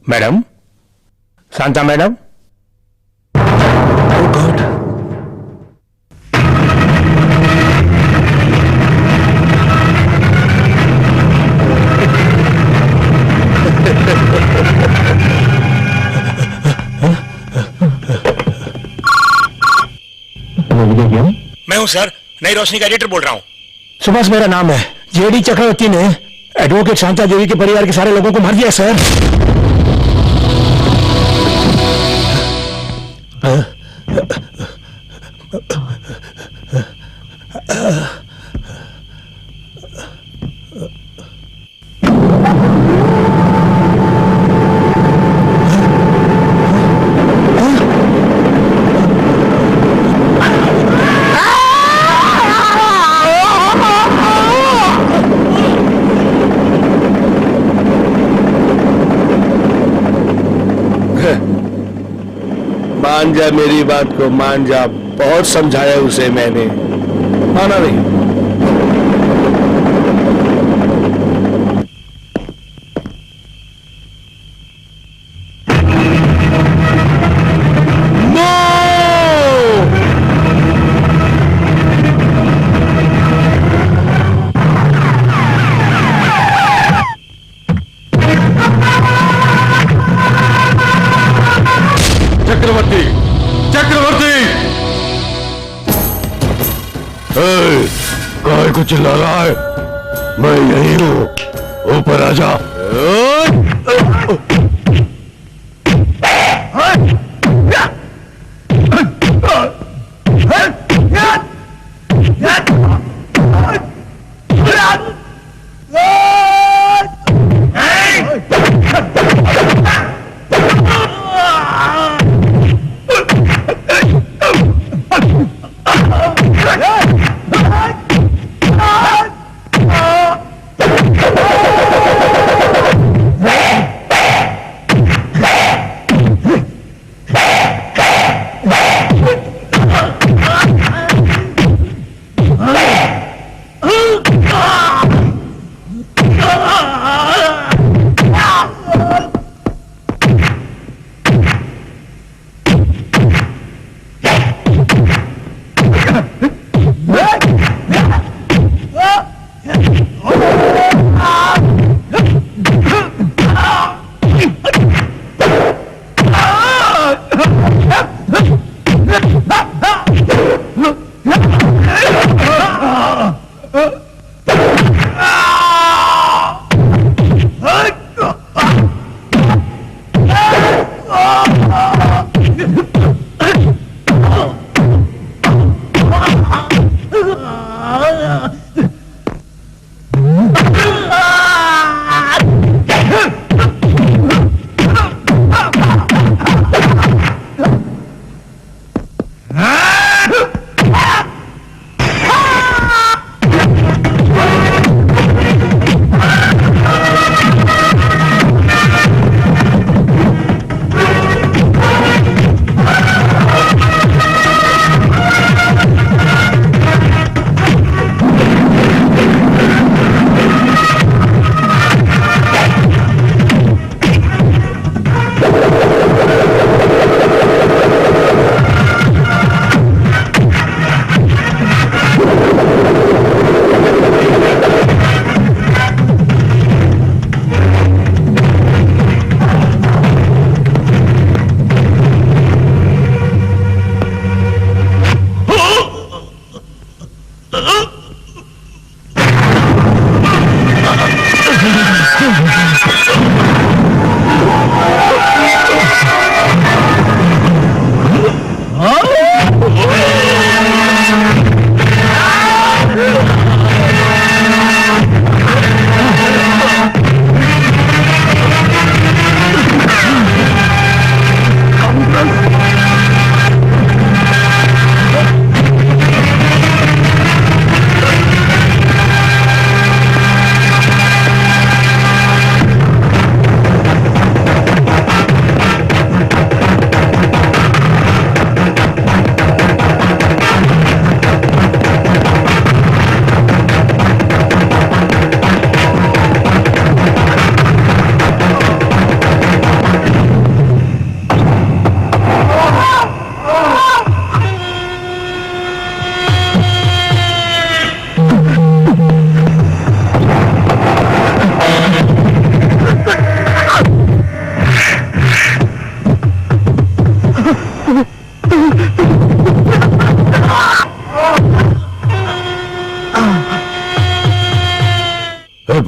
madam, Shanta madam. Oh God. मैं हूं सर, नई रोशनी का एडिटर बोल रहा हूं। सुभाष मेरा नाम है। जेडी चक्रवर्ती ने एडवोकेट शांता देवी के परिवार के सारे लोगों को मार दिया सर। मान जा मेरी बात को, मान जा। बहुत समझाया उसे मैंने, माना नहीं। चक्रवर्ती, चक्रवर्ती! काहे को चिल्ला रहा है? मैं यही हूँ, ऊपर आजा।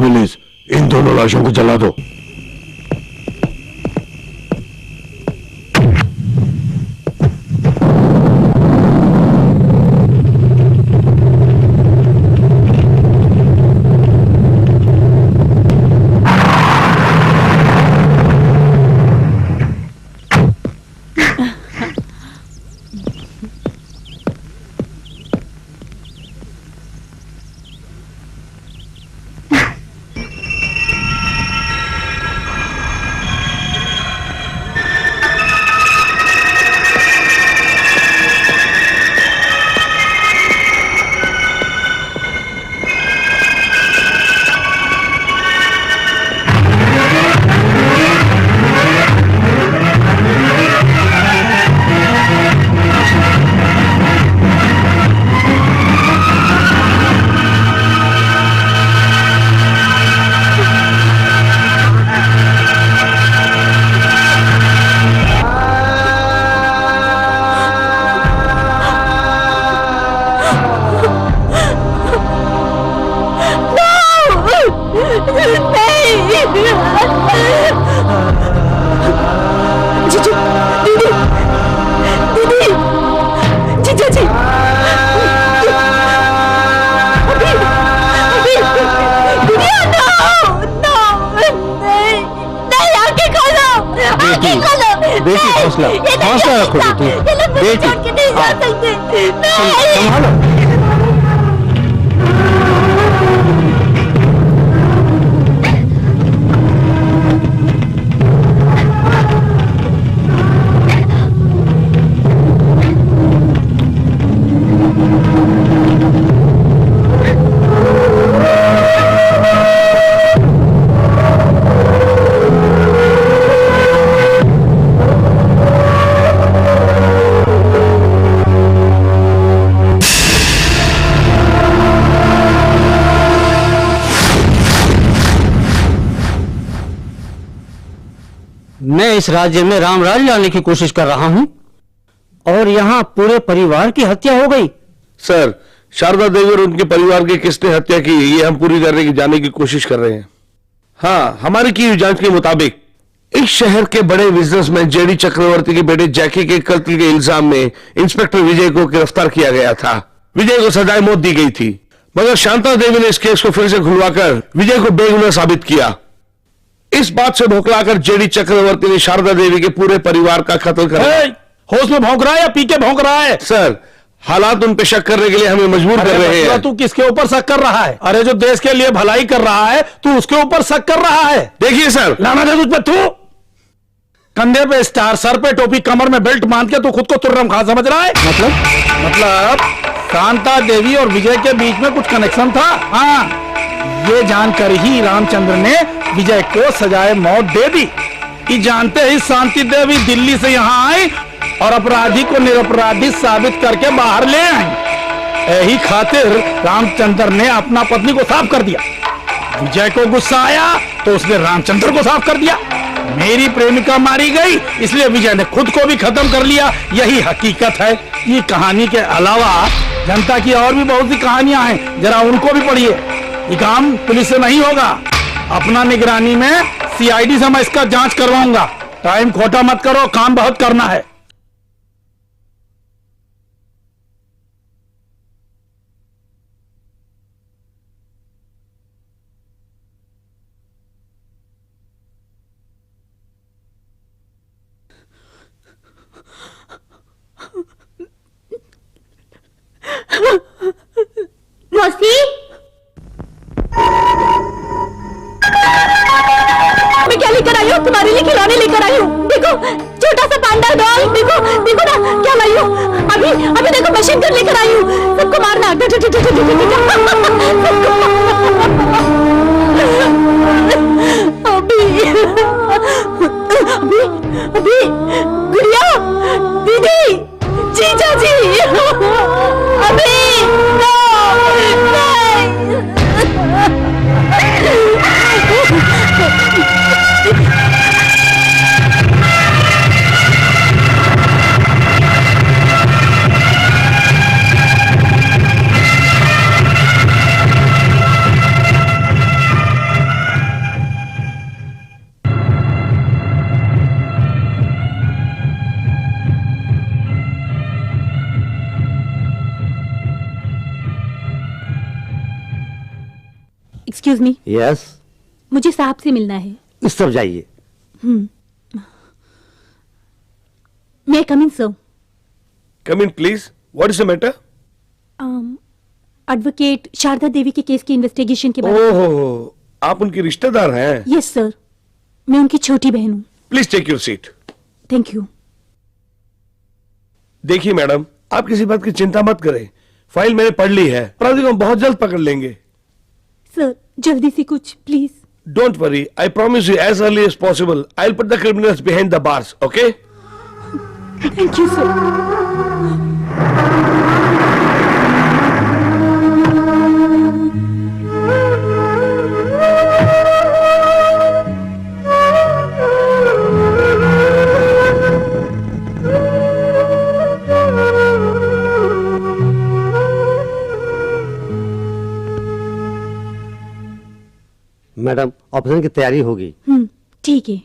पुलिस, इन दोनों लाशों को जला दो। जीजू, दीदी, दीदी, जीजा जी, अभी, गुड़िया, नो, नहीं, नहीं, आंखें खोलो, आंखें खोलो, बेटी, हौसला, हौसला रखो बेटी, बेटी, छोड़ के नहीं जा सकते, नहीं, संभालो। मैं इस राज्य में राम राज लाने की कोशिश कर रहा हूं और यहां पूरे परिवार की हत्या हो गई। सर, शारदा देवी और उनके परिवार की किसने हत्या की, ये हम पूरी तरह की जानने की कोशिश कर रहे हैं। हाँ, हमारी की हुई जांच के मुताबिक इस शहर के बड़े बिजनेसमैन जेडी चक्रवर्ती के बेटे जैकी के कत्ल के इल्जाम में इंस्पेक्टर विजय को गिरफ्तार किया गया था। विजय को सजाए मौत दी गई थी, मगर शांता देवी ने इस केस को फिर से खुलवाकर विजय को बेगुनाह साबित किया। इस बात से भौंकलाकर जेडी चक्रवर्ती ने शारदा देवी के पूरे परिवार का कत्ल कर दिया। होश में भौंक रहा है या पी के भौंक रहा है? सर, हालात उन पे शक करने के लिए हमें मजबूर कर रहे हैं। तू किसके ऊपर शक कर रहा है? अरे जो देश के लिए भलाई कर रहा है तू उसके ऊपर शक कर रहा है। देखिए सर, लाना दे तुझ पे, तू कंधे पे स्टार, सर पे टोपी, कमर में बेल्ट बांध के तू खुद को तुर्रम खान समझ रहा है? मतलब शांता देवी और विजय के बीच में कुछ कनेक्शन था। हाँ, ये जानकर ही रामचंद्र ने विजय को सजाए मौत दे दी कि जानते ही शांति देवी दिल्ली से यहाँ आई और अपराधी को निरपराधी साबित करके बाहर ले आई। यही खातिर रामचंद्र ने अपना पत्नी को साफ कर दिया। विजय को गुस्सा आया तो उसने रामचंद्र को साफ कर दिया। मेरी प्रेमिका मारी गई इसलिए विजय ने खुद को भी खत्म कर लिया। यही हकीकत है। ये कहानी के अलावा जनता की और भी बहुत सी कहानियां हैं, जरा उनको भी पढ़िए। ये काम पुलिस से नहीं होगा, अपना निगरानी में सीआईडी से मैं इसका जांच करवाऊंगा। टाइम खोटा मत करो, काम बहुत करना है। मौसी, मैं क्या लेकर आई हूँ? तुम्हारे लिए खिलौने लेकर आई हूँ। देखो, छोटा सा पांडा डॉल। देखो, देखो ना क्या लाई हूँ। अभी देखो, मशीन गन लेकर आई हूँ। सबको मारना। अभी गुड़िया, दीदी, जीजा जी, अभी एक्सक्यूज मी, यस, मुझे साहब से मिलना है। इस तरफ जाइए। May I come in sir. Come in please. What is the matter? Advocate Sharda Devi के केस की इन्वेस्टिगेशन के बारे में। ओहो, आप उनकी रिश्तेदार हैं? यस सर, मैं उनकी छोटी बहन हूँ। Please take your seat. Thank you. देखिए मैडम, आप किसी बात की चिंता मत करें, फाइल मैंने पढ़ ली है, अपराधी को हम बहुत जल्द पकड़ लेंगे। सर जल्दी से कुछ please. Don't worry, I promise you as early as possible, I'll put the criminals behind the bars, okay? Thank you sir. Madam, operation की तैयारी होगी। ठीक है।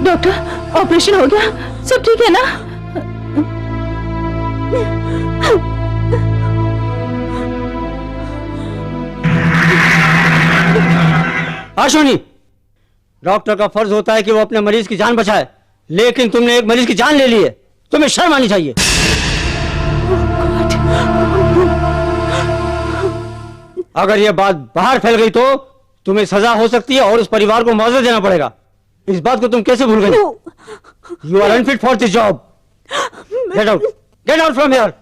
डॉक्टर, ऑपरेशन हो गया, सब ठीक है ना? अश्विनी, डॉक्टर का फर्ज होता है कि वो अपने मरीज की जान बचाए, लेकिन तुमने एक मरीज की जान ले ली है। तुम्हें शर्म आनी चाहिए। अगर यह बात बाहर फैल गई तो तुम्हें सजा हो सकती है और उस परिवार को मुआवजा देना पड़ेगा। इस बात को तुम कैसे भूल गई? You are unfit for this job. Get out, get out from here.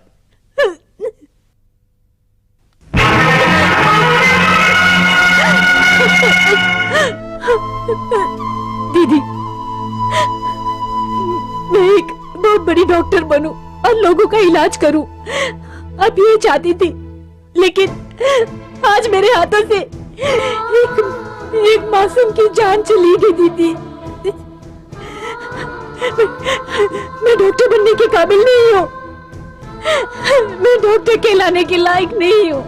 दीदी, मैं एक बहुत बड़ी डॉक्टर बनूं और लोगों का इलाज करूं, अब ये चाहती थी, लेकिन आज मेरे हाथों से एक मासूम की जान चली गई दीदी। मैं डॉक्टर बनने के काबिल नहीं हूँ, मैं डॉक्टर कहलाने के लायक नहीं हूँ।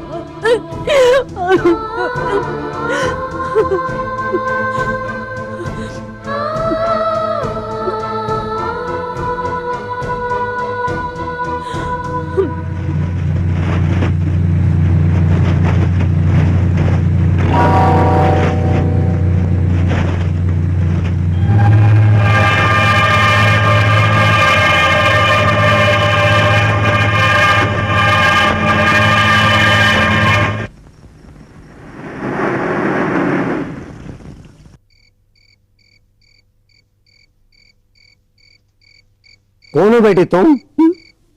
कौन हो बेटी तुम?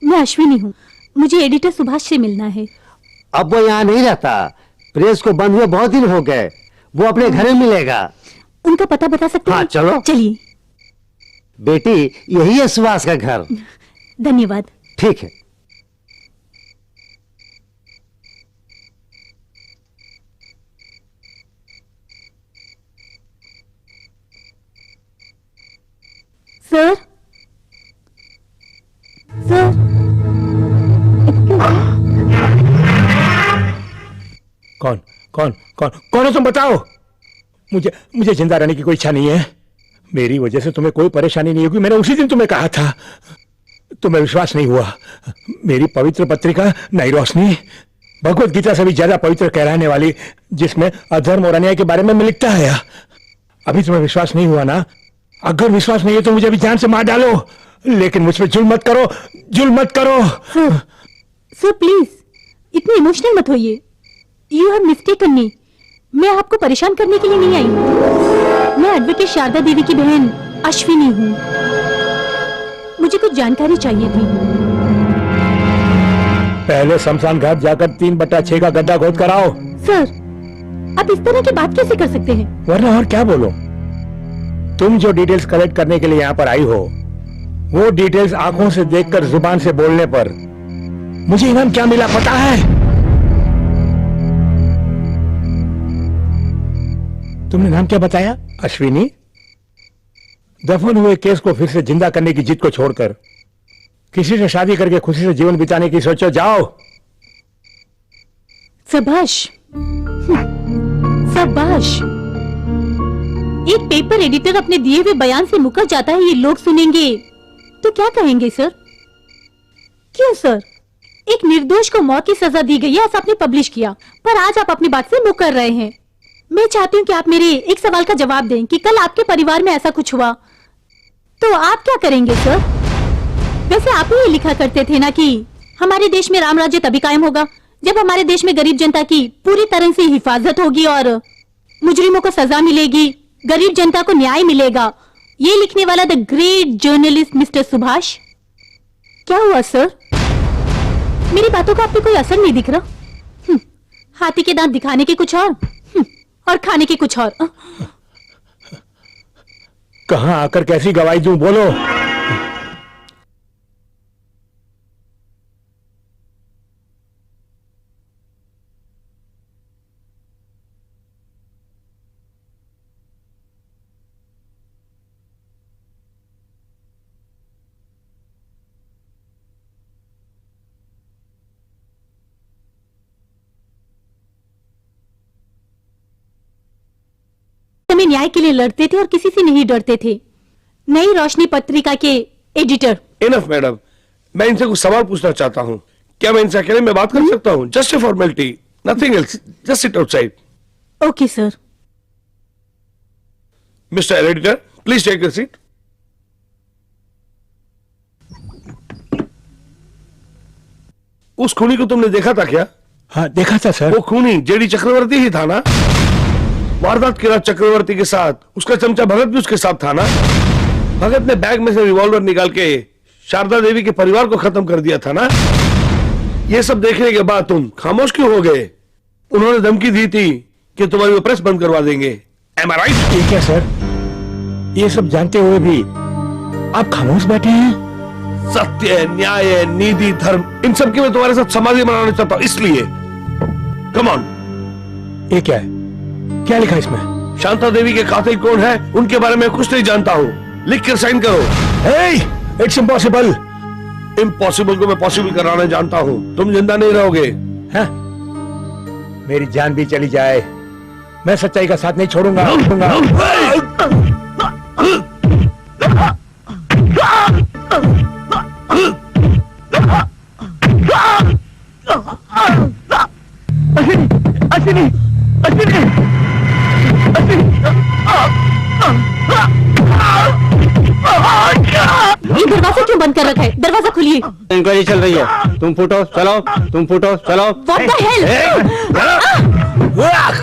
मैं अश्विनी हूँ, मुझे एडिटर सुभाष से मिलना है। अब वो यहाँ नहीं रहता, प्रेस को बंद हुए बहुत दिन हो गए, वो अपने घर में मिलेगा। उनका पता बता सकते हैं? हाँ, चलो। चलिए। बेटी, यही है सुभाष का घर। धन्यवाद। ठीक है। सर, सर, कौन कौन कौन कौन हो तुम? बताओ। मुझे जिंदा रहने की कोई इच्छा नहीं है। मेरी वजह से तुम्हें कोई परेशानी नहीं होगी, मैंने उसी दिन तुम्हें कहा था। तुम्हें विश्वास नहीं हुआ। मेरी पवित्र पत्रिका नई रोशनी भगवत गीता से भी ज्यादा पवित्र कहलाने वाली, जिसमें अधर्म और अन्याय के बारे में मैं लिखता है। अभी तुम्हें विश्वास नहीं हुआ ना? अगर विश्वास नहीं है तो मुझे भी जान से मार डालो, लेकिन मुझ पर जुल्म मत करो, जुल्म मत करो। सर प्लीज इतने इमोशनल मत होइए। यू हैव मिस्टेकन मी। मैं आपको परेशान करने के लिए नहीं आई हूँ। मैं एडवोकेट शारदा देवी की बहन अश्विनी हूँ। मुझे कुछ जानकारी चाहिए थी। पहले शमशान घाट जाकर 3/6 का गड्ढा खोद कर आओ। सर, आप इस तरह की बात कैसे कर सकते हैं? वरना और क्या बोलो? तुम जो डिटेल्स कलेक्ट करने के लिए यहाँ पर आई हो, वो डिटेल्स आंखों से देखकर जुबान से बोलने पर मुझे इनाम क्या मिला पता है? तुमने नाम क्या बताया? अश्विनी। दफन हुए केस को फिर से जिंदा करने की जिद को छोड़कर किसी से शादी करके खुशी से जीवन बिताने की सोचो। जाओ। शाबाश, शाबाश। एक पेपर एडिटर अपने दिए हुए बयान से मुकर जाता है, ये लोग सुनेंगे तो क्या कहेंगे सर? क्यों सर? एक निर्दोष को मौत की सजा दी गई है, ऐसा आपने पब्लिश किया, पर आज आप अपनी बात से मुकर रहे हैं। मैं चाहती हूँ कि आप मेरे एक सवाल का जवाब दें कि कल आपके परिवार में ऐसा कुछ हुआ तो आप क्या करेंगे सर? वैसे आप ही लिखा करते थे ना कि हमारे देश में राम राज्य तभी कायम होगा जब हमारे देश में गरीब जनता की पूरी तरह से हिफाजत होगी और मुजरिमों को सजा मिलेगी, गरीब जनता को न्याय मिलेगा। ये लिखने वाला the great journalist mister Subhash. क्या हुआ सर? मेरी बातों का आप पे कोई असर नहीं दिख रहा? हाथी के दांत दिखाने के कुछ और खाने के कुछ और। कहां आकर कैसी गवाही दूं? बोलो। में न्याय के लिए लड़ते थे और किसी से नहीं डरते थे। नई रोशनी पत्रिका के एडिटर। इनफ मैडम, मैं इनसे कुछ सवाल पूछना चाहता हूँ। क्या मैं इनसे अकेले में बात कर सकता हूँ? Just a formality, nothing else, just sit outside. Okay sir. Mister editor, please take your seat. उस खूनी को तुमने देखा था क्या? हाँ देखा था सर। वो खूनी जेडी चक्रवर्ती ही था ना? वारदात के रात चक्रवर्ती के साथ उसका चमचा भगत भी उसके साथ था ना? भगत ने बैग में से रिवॉल्वर निकाल के शारदा देवी के परिवार को खत्म कर दिया था ना? ये सब देखने के बाद तुम खामोश क्यों हो गए? उन्होंने धमकी दी थी कि तुम्हारी वो प्रेस बंद करवा देंगे। Am I right? ठीक है सर, ये सब जानते हुए भी आप खामोश बैठे हैं। सत्य, न्याय, नीति, धर्म, इन सब की मैं तुम्हारे साथ समाधि बनाना चाहता हूं, इसलिए कम ऑन। ये क्या है? क्या लिखा इसमें? शांता देवी के कातिल कौन है उनके बारे में कुछ नहीं जानता हूँ। लिख कर साइन करो। It's impossible. इम्पॉसिबल को मैं पॉसिबल कराना जानता हूँ। तुम जिंदा नहीं रहोगे। हाँ? मेरी जान भी चली जाए, मैं सच्चाई का साथ नहीं छोड़ूंगा। अश्विनी, अश्विनी, ये दरवाजा क्यों बंद कर रखा है? दरवाजा खोलिए। इंक्वायरी चल रही है। तुम फूटो चलो, तुम फूटो चलो। What the hell? Subhash!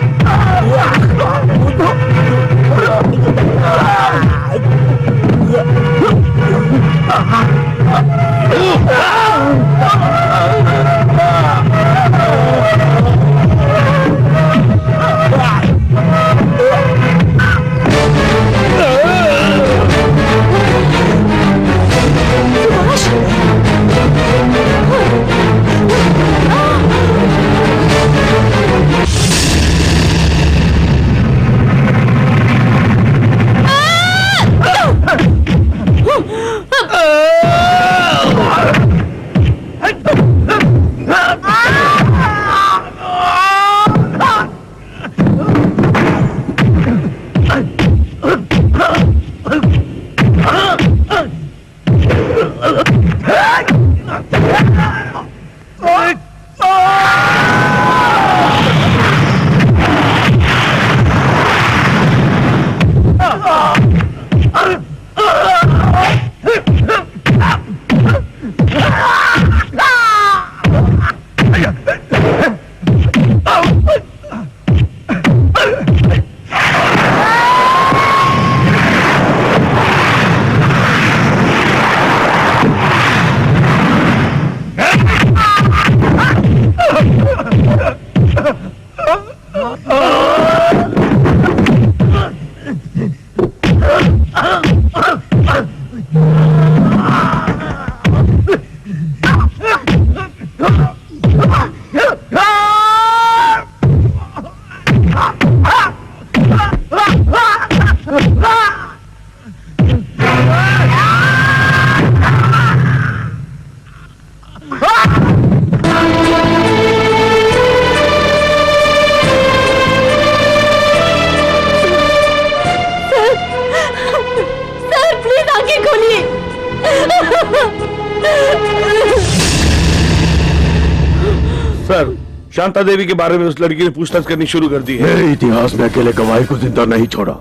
Sir, Shanta Devi के बारे में उस लड़की ने पूछताछ करनी शुरू कर दी है। मेरे इतिहास में अकेले गवाही को जिंदा नहीं छोड़ा,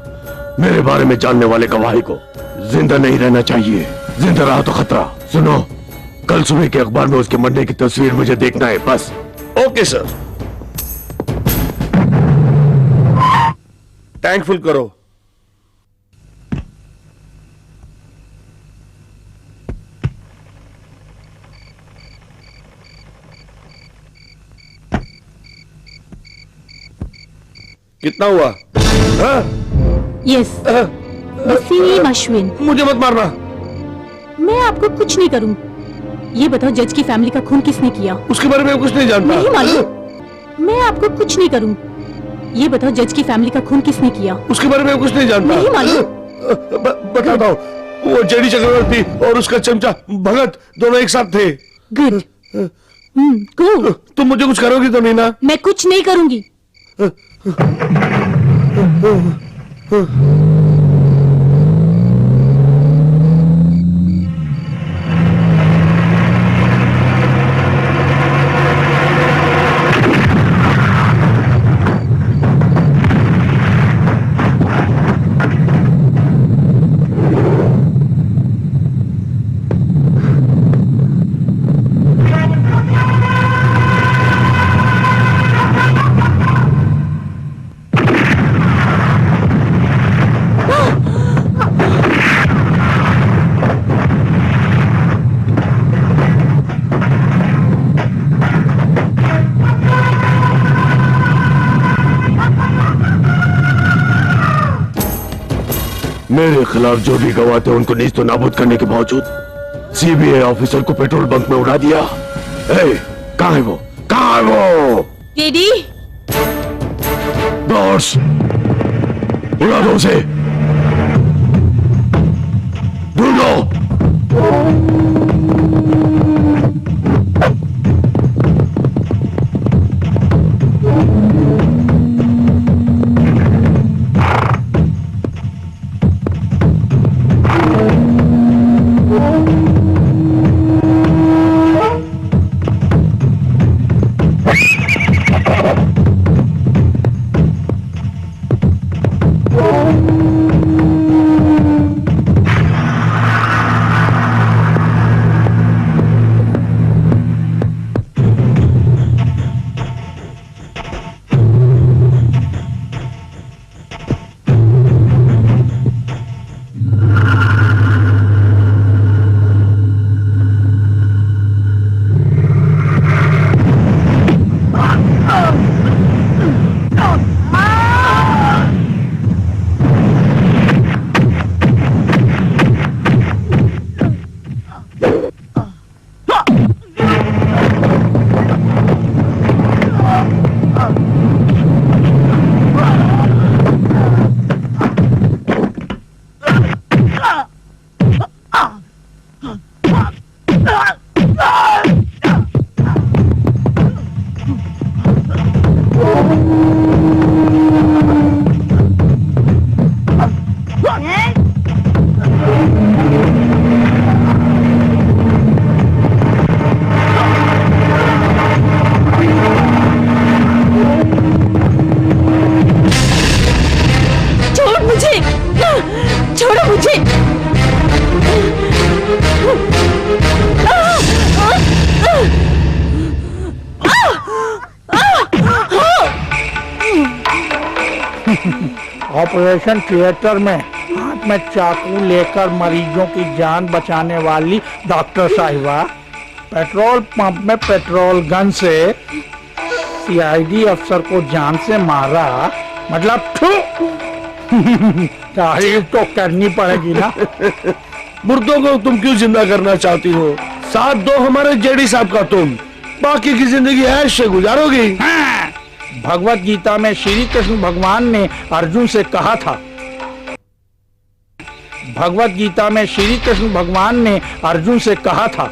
मेरे बारे में जानने वाले गवाही को जिंदा नहीं रहना चाहिए। जिंदा रहा तो खतरा। सुनो, कल सुबह के अखबार में उसके मरने की तस्वीर मुझे देखना है, बस। Okay sir. थैंकफुल करो। कितना हुआ? यस, वसीम अश्विन। मुझे मत मारना। मैं आपको कुछ नहीं करूँ। ये बताओ, जज की फैमिली का खून किसने किया? उसके बारे में कुछ नहीं जानता। नहीं मालूम। मैं आपको कुछ नहीं करूँ। ये बताओ, जज की फैमिली का खून किसने किया? उसके बारे में कुछ नहीं जानता। नहीं मालूम। बताता हूँ, वो जेडी चक्रवर्ती और उसका चमचा भगत दोनों एक साथ थे। गुड। गो। तुम मुझे कुछ करोगी तो नहीं ना? मैं कुछ नहीं करूंगी। मेरे खिलाफ जो भी गवाह थे उनको नीच तो नाबूद करने के बावजूद सीबीआई ऑफिसर को पेट्रोल बंक में उड़ा दिया। कहाँ है वो? कहाँ है वो? डैडी। बॉस, उड़ा दो उसे। ढूंढो। ऑपरेशन थिएटर में हाथ में चाकू लेकर मरीजों की जान बचाने वाली डॉक्टर साहिबा पेट्रोल पंप में पेट्रोल गन से सीआईडी अफसर को जान से मारा, मतलब तारीफ तो करनी पड़ेगी ना। मुर्दों को तुम क्यों जिंदा करना चाहती हो? साथ दो हमारे जेडी साहब का तुम, बाकी की जिंदगी ऐश से गुजारोगी। हाँ। भगवत गीता में श्री कृष्ण भगवान ने अर्जुन से कहा था, भगवत गीता में श्री कृष्ण भगवान ने अर्जुन से कहा था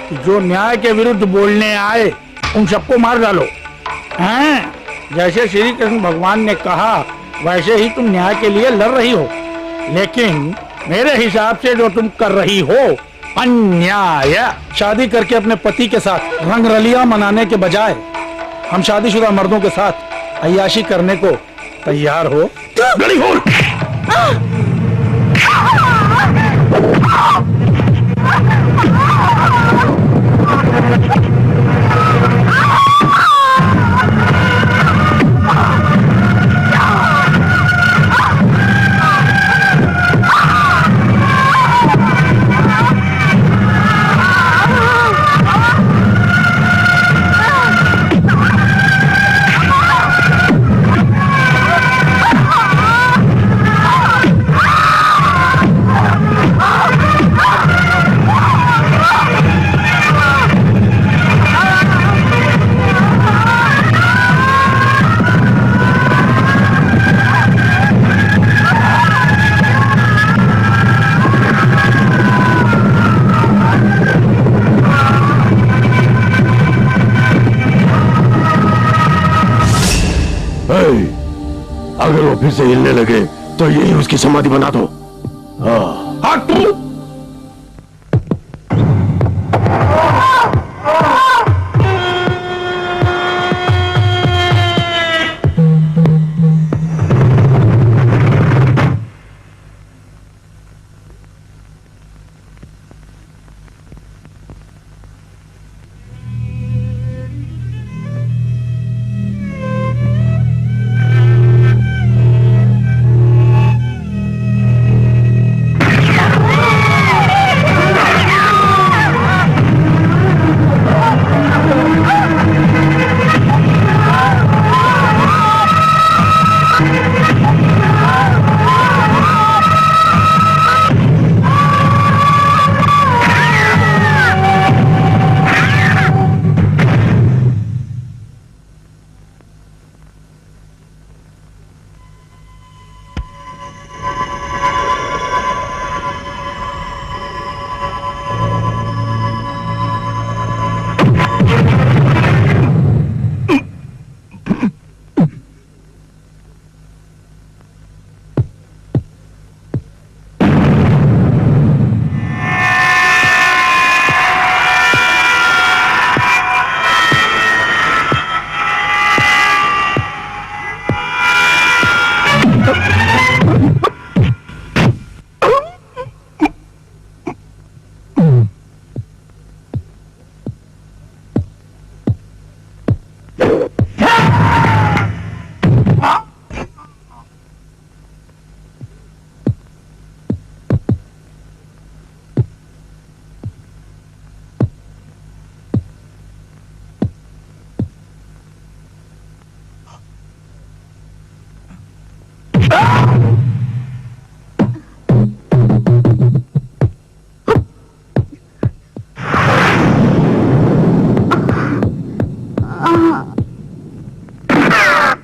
कि जो न्याय के विरुद्ध बोलने आए उन सबको मार डालो। हाँ, जैसे श्री कृष्ण भगवान ने कहा वैसे ही तुम न्याय के लिए लड़ रही हो, लेकिन मेरे हिसाब से जो तुम कर रही हो अन्याय। शादी करके अपने पति के साथ रंगरलियां मनाने के बजाय हम शादीशुदा मर्दों के साथ अय्याशी करने को तैयार हो। गली खोल। अगर वो फिर से हिलने लगे तो यही उसकी समाधि बना दो। हट तू।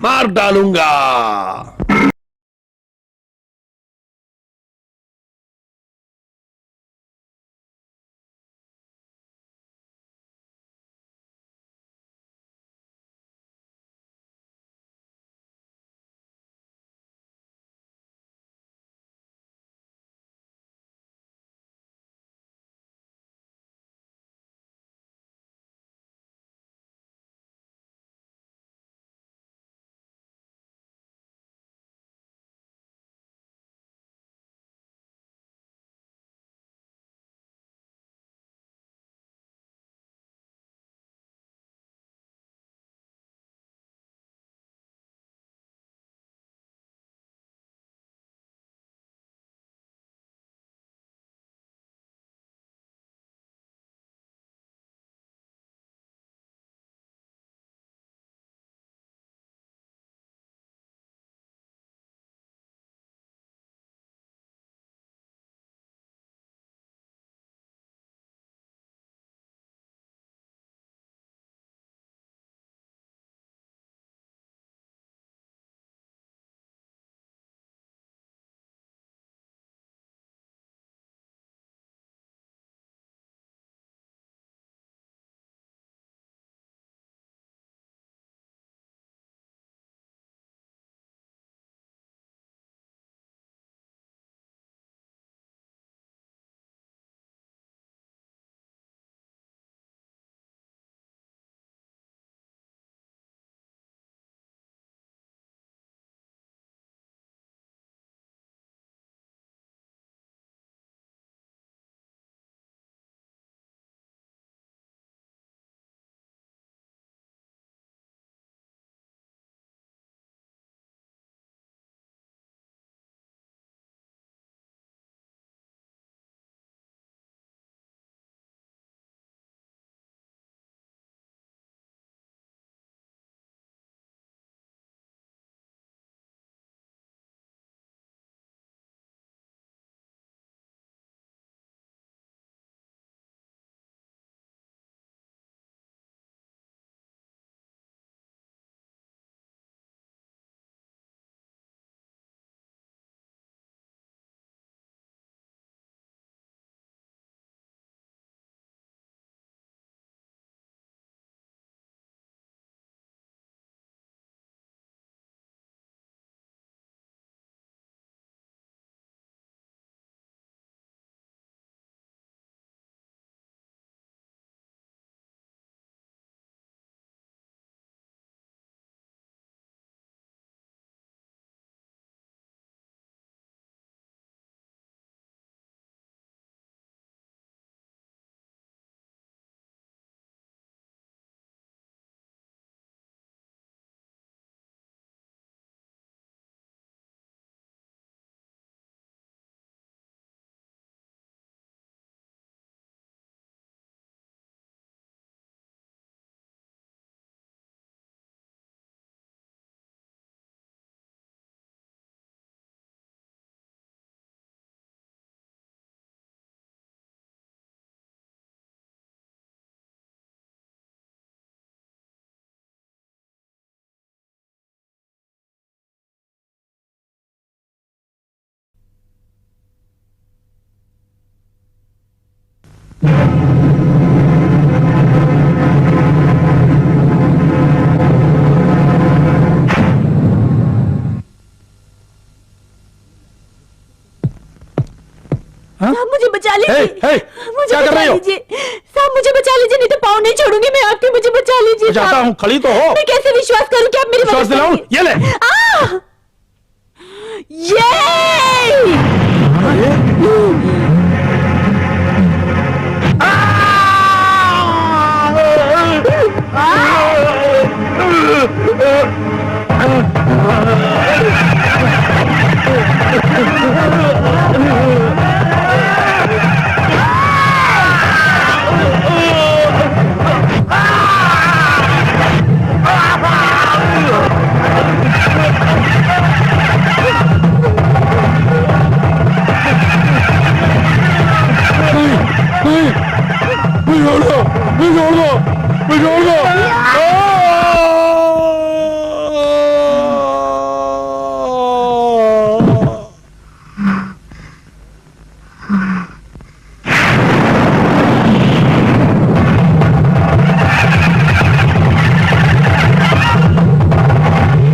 मार डालूंगा। लीजिए। हे, मुझे क्या कर बचा रही हो? लीजिए साहब, मुझे बचा लीजिए, नहीं तो पाँव नहीं छोड़ूंगी मैं आपके। मुझे बचा लीजिए जाता साहब। हूँ, खड़ी तो हो। मैं कैसे विश्वास करूं कि आप मेरी विश्वास मदद दिलाऊं? करेंगे? ये ले।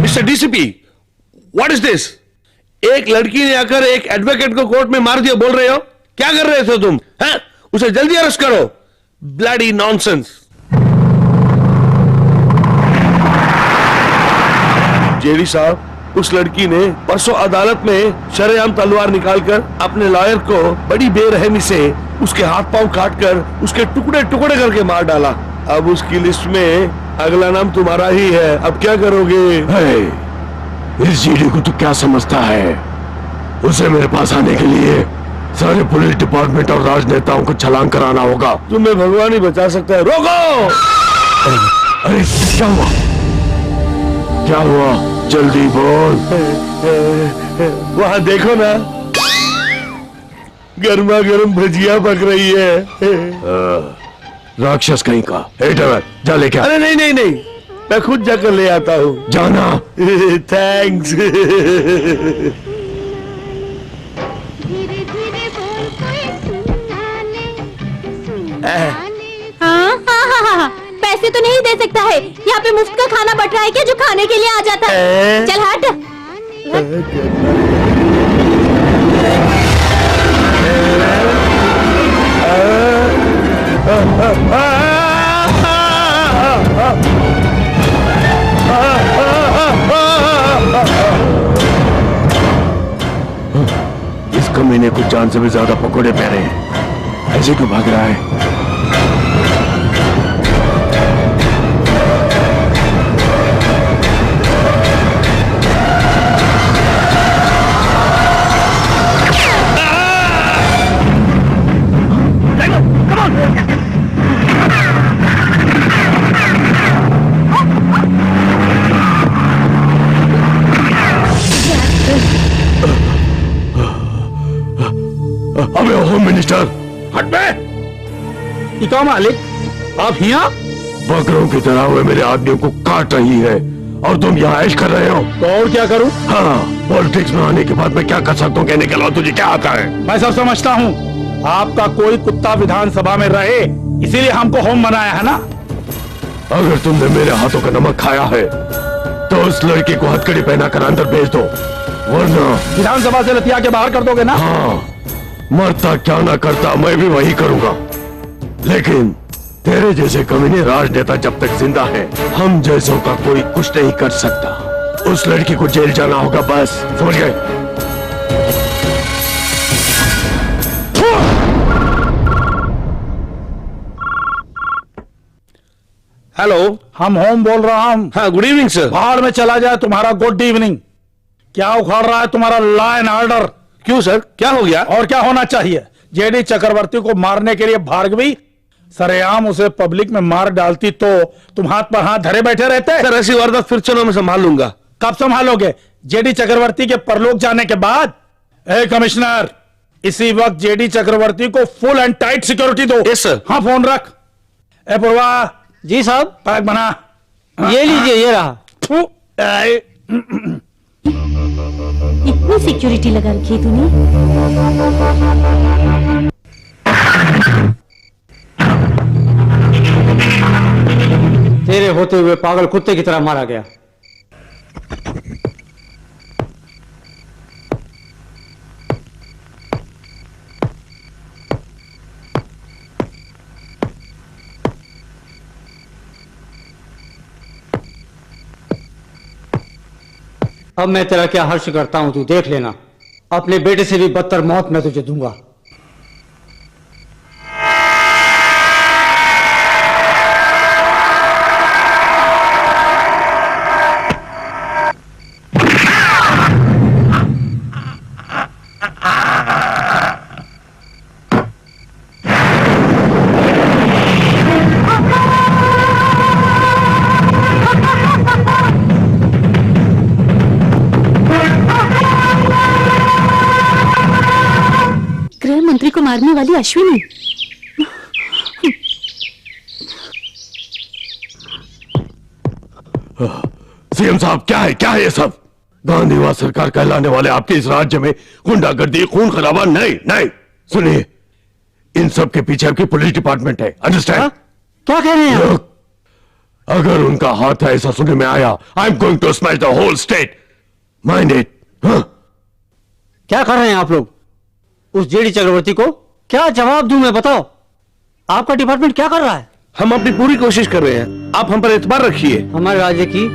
Mister DCP, what is this? एक लड़की ने आकर एक एडवोकेट को कोर्ट में मार दिया बोल रहे हो? क्या कर रहे थे तुम? हैं? उसे जल्दी अरेस्ट करो। Bloody nonsense. जेडी साहब, उस लड़की ने परसों अदालत में शरेआम तलवार निकालकर अपने लॉयर को बड़ी बेरहमी से उसके हाथ पांव काटकर उसके टुकड़े टुकड़े करके मार डाला। अब उसकी लिस्ट में अगला नाम तुम्हारा ही है। अब क्या करोगे? इस जीडी को तू क्या समझता है? उसे मेरे पास आने के लिए सारे पुलिस डिपार्टमेंट और राजनेताओं को छलांग कराना होगा। तुम्हें भगवान ही बचा सकता है। रोको! अरे क्या हुआ? क्या हुआ? जल्दी बोल। वहां देखो ना, गर्मा गर्म भजिया पक रही है। राक्षस कहीं का। ड्राइवर, जा लेके आ। अरे नहीं नहीं नहीं, मैं खुद जाकर ले आता हूँ। जाना। थैंक्स। हाँ, पैसे तो नहीं दे सकता है। यहाँ पे मुफ्त का खाना बट रहा है क्या जो खाने के लिए आ जाता है? चल हट। इस कमीने को जान से भी ज्यादा पकोड़े पहने हैं। ऐसे क्यों भाग रहा है? अबे होम मिनिस्टर, हट बे! इका मालिक, आप यहाँ? बकरों की तरह हुए मेरे आदमियों को काट रही है और तुम यहाँ ऐश कर रहे हो। तो और क्या करूं? हाँ, पॉलिटिक्स में आने के बाद मैं क्या कर सकता हूँ कहने के अलावा तुझे क्या आता है? मैं सब समझता हूँ। आपका कोई कुत्ता विधानसभा में रहे, इसीलिए हमको होम बनाया है ना। अगर तुमने मेरे हाथों का नमक खाया है तो उस लड़के को हथकड़ी पहनाकर अंदर भेज दो, वरना विधानसभा से लतिया के बाहर कर दोगे ना? हाँ, मरता क्या ना करता मैं भी वही करूंगा। लेकिन तेरे जैसे कमीने राजनेता जब तक जिंदा है, हम जैसों का कोई कुछ नहीं कर सकता। उस लड़की को जेल जाना होगा, बस। समझ गए? हेलो। हम होम बोल रहा हूँ। हाँ, गुड इवनिंग सर। बाहर में चला जाए तुम्हारा गुड इवनिंग। क्या उखाड़ रहा है तुम्हारा लॉ एंड ऑर्डर? क्यों सर, क्या हो गया? और क्या होना चाहिए? जेडी चक्रवर्ती को मारने के लिए भार्गवी सरेआम उसे पब्लिक में मार डालती तो तुम हाथ पर हाथ धरे बैठे रहते? सर, ऐसी वारदात फिर चलो मैं संभाल लूंगा। कब संभालोगे? जेडी चक्रवर्ती के परलोक जाने के बाद? ए कमिश्नर, इसी वक्त जेडी चक्रवर्ती को फुल एंड टाइट सिक्योरिटी दो। Yes sir. हाँ, फोन रख। ए पूर्वा, जी साहब। पैक बना। ये लीजिए, ये रहा। थू, ए, इतनी सिक्योरिटी लगा रखी है तूने? तेरे होते हुए पागल कुत्ते की तरह मारा गया। अब मैं तेरा क्या हर्ष करता हूं, तू देख लेना। अपने बेटे से भी बदतर मौत मैं तुझे दूंगा। गृह मंत्री को मारने वाली अश्विनी। सीएम साहब, क्या है ये सब? गांधीवाद सरकार कहलाने वाले आपके इस राज्य में गुंडागर्दी, खून खराबा नहीं। सुनिए, इन सब के पीछे आपकी पुलिस डिपार्टमेंट है, अंडरस्टैंड? क्या कह रहे हैं आप? अगर उनका हाथ है ऐसा सुनने में आया, I am going to smash the whole state, mind it. क्या कर रहे हैं आप लोग? उस जेडी चक्रवर्ती को क्या जवाब दूं मैं, बताओ? आपका डिपार्टमेंट क्या कर रहा है? हम अपनी पूरी कोशिश कर रहे हैं, आप हम पर एतबार रखिए। हमारे राज्य की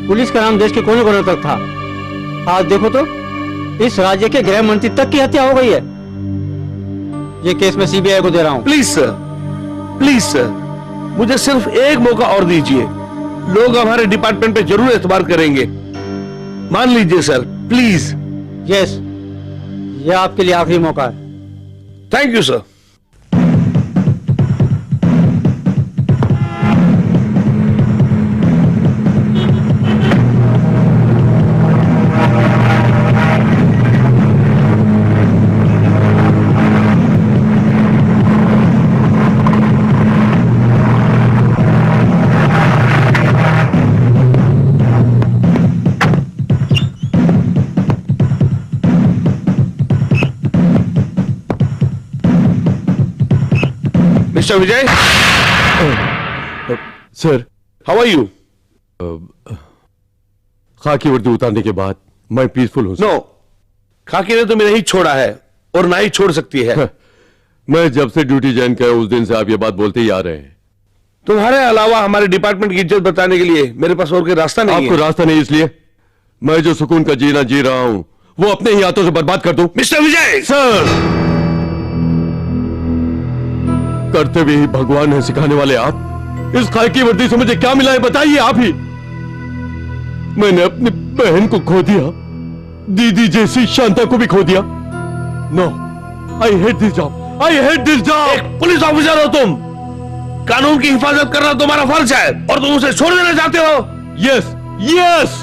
पुलिस का नाम देश के कोने कोने तक था। आज देखो तो इस राज्य के गृह मंत्री तक की हत्या हो गई है। ये केस मैं सीबीआई को दे रहा हूं। प्लीज सर, मुझे सिर्फ एक मौका और दीजिए। लोग हमारे डिपार्टमेंट पे जरूर एतबार करेंगे, मान लीजिए सर, प्लीज। यस, ये आपके लिए आखिरी मौका है। Thank you sir. Mister Vijay, sir, how are you? खाकी वर्दी उतारने के बाद मैं पीसफुल हूं। नो, खाकी ने तुम्हें नहीं छोड़ा है और ना ही छोड़ सकती है। मैं जब से ड्यूटी ज्वाइन किया उस दिन से आप ये बात बोलते ही आ रहे हैं। तुम्हारे अलावा हमारे डिपार्टमेंट की इज्जत बताने के लिए मेरे पास और कोई रास्ता नहीं आपको है। रास्ता नहीं, इसलिए मैं जो सुकून का जीना जी रहा हूं वो अपने ही हाथों से बर्बाद कर दूं। मिस्टर विजय! सर, करते हुए ही भगवान है सिखाने वाले आप। इस खाकी वर्दी से मुझे क्या मिला है बताइए आप ही। मैंने अपनी बहन को खो दिया, दीदी जैसी शांता को भी खो दिया। No, I hate this job, I hate this job. एक पुलिस ऑफिसर हो तुम, कानून की हिफाजत करना तुम्हारा फर्ज है और तुम उसे छोड़ देना चाहते हो। Yes yes.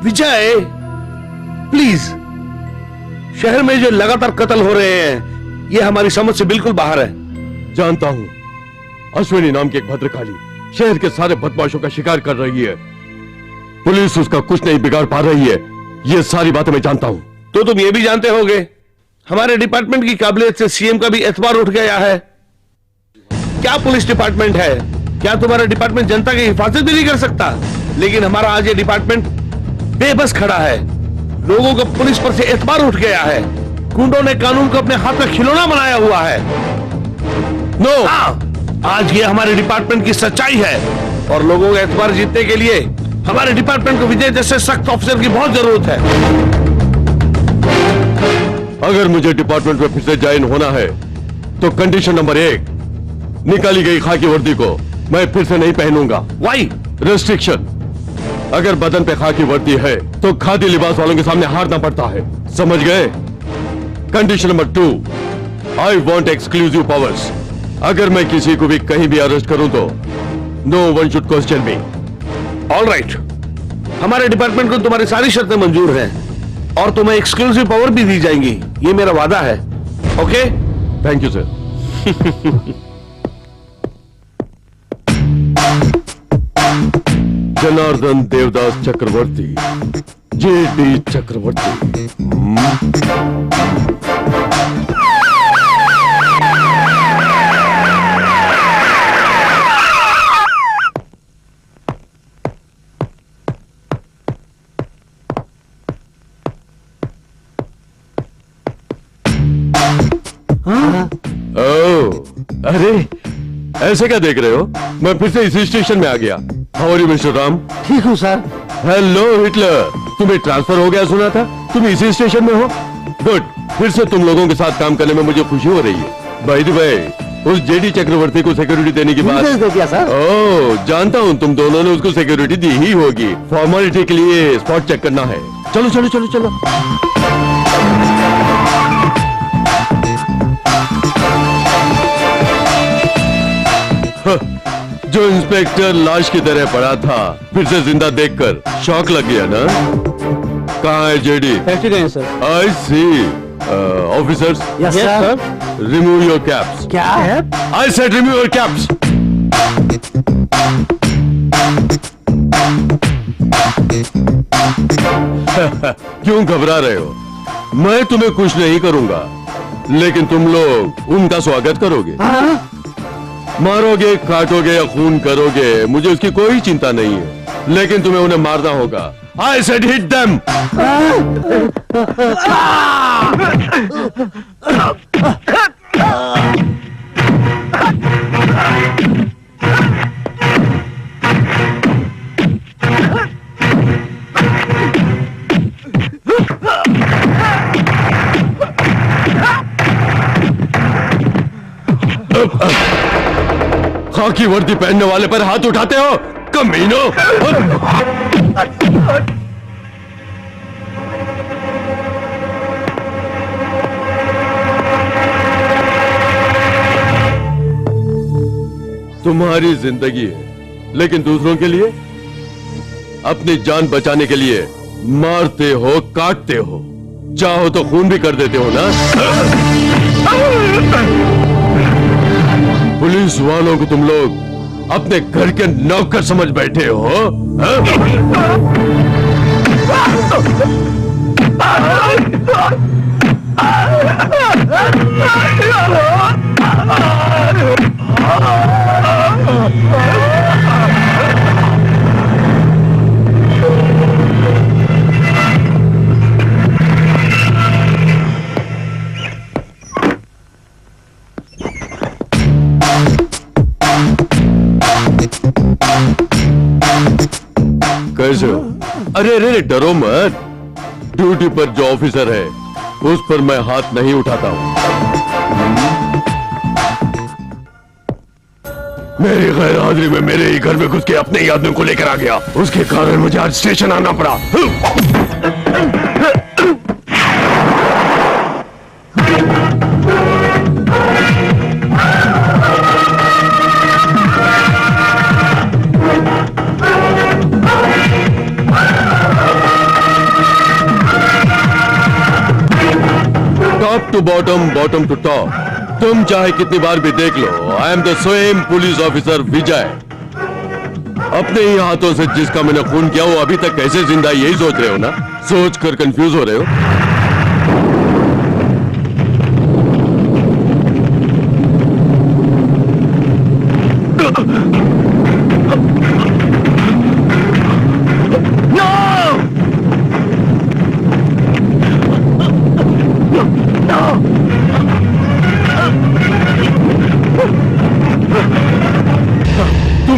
विजय, प्लीज, शहर में जो लगातार कत्ल हो रहे हैं ये हमारी समझ से बिल्कुल बाहर है। जानता हूं, अश्विनी नाम की एक भद्रकाली शहर के सारे बदमाशों का शिकार कर रही है। पुलिस उसका कुछ नहीं बिगाड़ पा रही है, ये सारी बातें मैं जानता हूं। तो तुम ये भी जानते होगे हमारे डिपार्टमेंट की काबिलियत से सीएम का भी एतबार उठ गया है। क्या पुलिस डिपार्टमेंट है? क्या तुम्हारा डिपार्टमेंट जनता की हिफाजत भी नहीं कर सकता? लेकिन हमारा आज ये डिपार्टमेंट बेबस खड़ा है। लोगों को पुलिस पर से एतबार उठ गया है। गुंडों ने कानून को अपने हाथ का खिलौना बनाया हुआ है। नो, आज ये हमारे डिपार्टमेंट की सच्चाई है और लोगों का एतबार जीतने के लिए हमारे डिपार्टमेंट को विजय जैसे सख्त ऑफिसर की बहुत जरूरत है। अगर मुझे डिपार्टमेंट में फिर से ज्वाइन होना है तो कंडीशन नंबर 1, निकाली गई खाकी वर्दी को मैं फिर से नहीं पहनूंगा। वाई? रेस्ट्रिक्शन, अगर बदन पे खाकी वर्दी है तो खादी लिबास वालों के सामने हारना पड़ता है, समझ गए? Condition number 2, I want exclusive powers. अगर मैं किसी को भी कहीं भी अरेस्ट करूं तो no one should question me. All right, हमारे डिपार्टमेंट को तुम्हारी सारी शर्तें मंजूर हैं और तुम्हें एक्सक्लूसिव पावर भी दी जाएंगी, ये मेरा वादा है। Okay? Thank you sir. Janardan Devdas Chakravarti, JD Chakravarti. अरे ऐसे क्या देख रहे हो? मैं फिर से इसी स्टेशन में आ गया। How are you mister Ram? ठीक हूँ सर। हेलो हिटलर, तुम्हें ट्रांसफर हो गया सुना था, तुम इसी स्टेशन में हो। गुड, फिर से तुम लोगों के साथ काम करने में मुझे खुशी हो रही है। बाय द वे, उस जेडी चक्रवर्ती को सिक्योरिटी देने की बात। दे दिया सर। ओह, जानता हूँ तुम दोनों ने उसको सिक्योरिटी दी ही होगी। फॉर्मेलिटी के लिए स्पॉट चेक करना है। चलो चलो चलो चलो। जो इंस्पेक्टर लाश की तरह पड़ा था, फिर से जिंदा देखकर शॉक लग गया ना? कहाँ है जेडी? फैक्ट्री गए हैं sir. I see. Officers, yes sir. Remove your caps. क्या है? I said remove your caps. क्यों घबरा रहे हो? मैं तुम्हें कुछ नहीं करूंगा, लेकिन तुम लोग उनका स्वागत करोगे। मारोगे, काटोगे या खून करोगे, मुझे उसकी कोई चिंता नहीं है, लेकिन तुम्हें उन्हें मारना होगा। I said hit them. खाकी वर्दी पहनने वाले पर हाथ उठाते हो, कमीनो। तुम्हारी जिंदगी है, लेकिन दूसरों के लिए, अपनी जान बचाने के लिए मारते हो, काटते हो, चाहो तो खून भी कर देते हो ना। पुलिस वालों को तुम लोग अपने घर के नौकर समझ बैठे हो, कैसे हो? अरे अरे डरो मत, ड्यूटी पर जो ऑफिसर है उस पर मैं हाथ नहीं उठाता हूं। मेरी गैर हाजिरी में मेरे ही घर में घुस के अपने ही आदमी को लेकर आ गया, उसके कारण मुझे आज स्टेशन आना पड़ा। Top to bottom, bottom to top, तुम चाहे कितनी बार भी देख लो, I am the same police officer Vijay. अपने ही हाथों से जिसका मैंने खून किया वो अभी तक कैसे जिंदा है, यही सोच रहे हो ना? सोच कर कंफ्यूज हो रहे हो?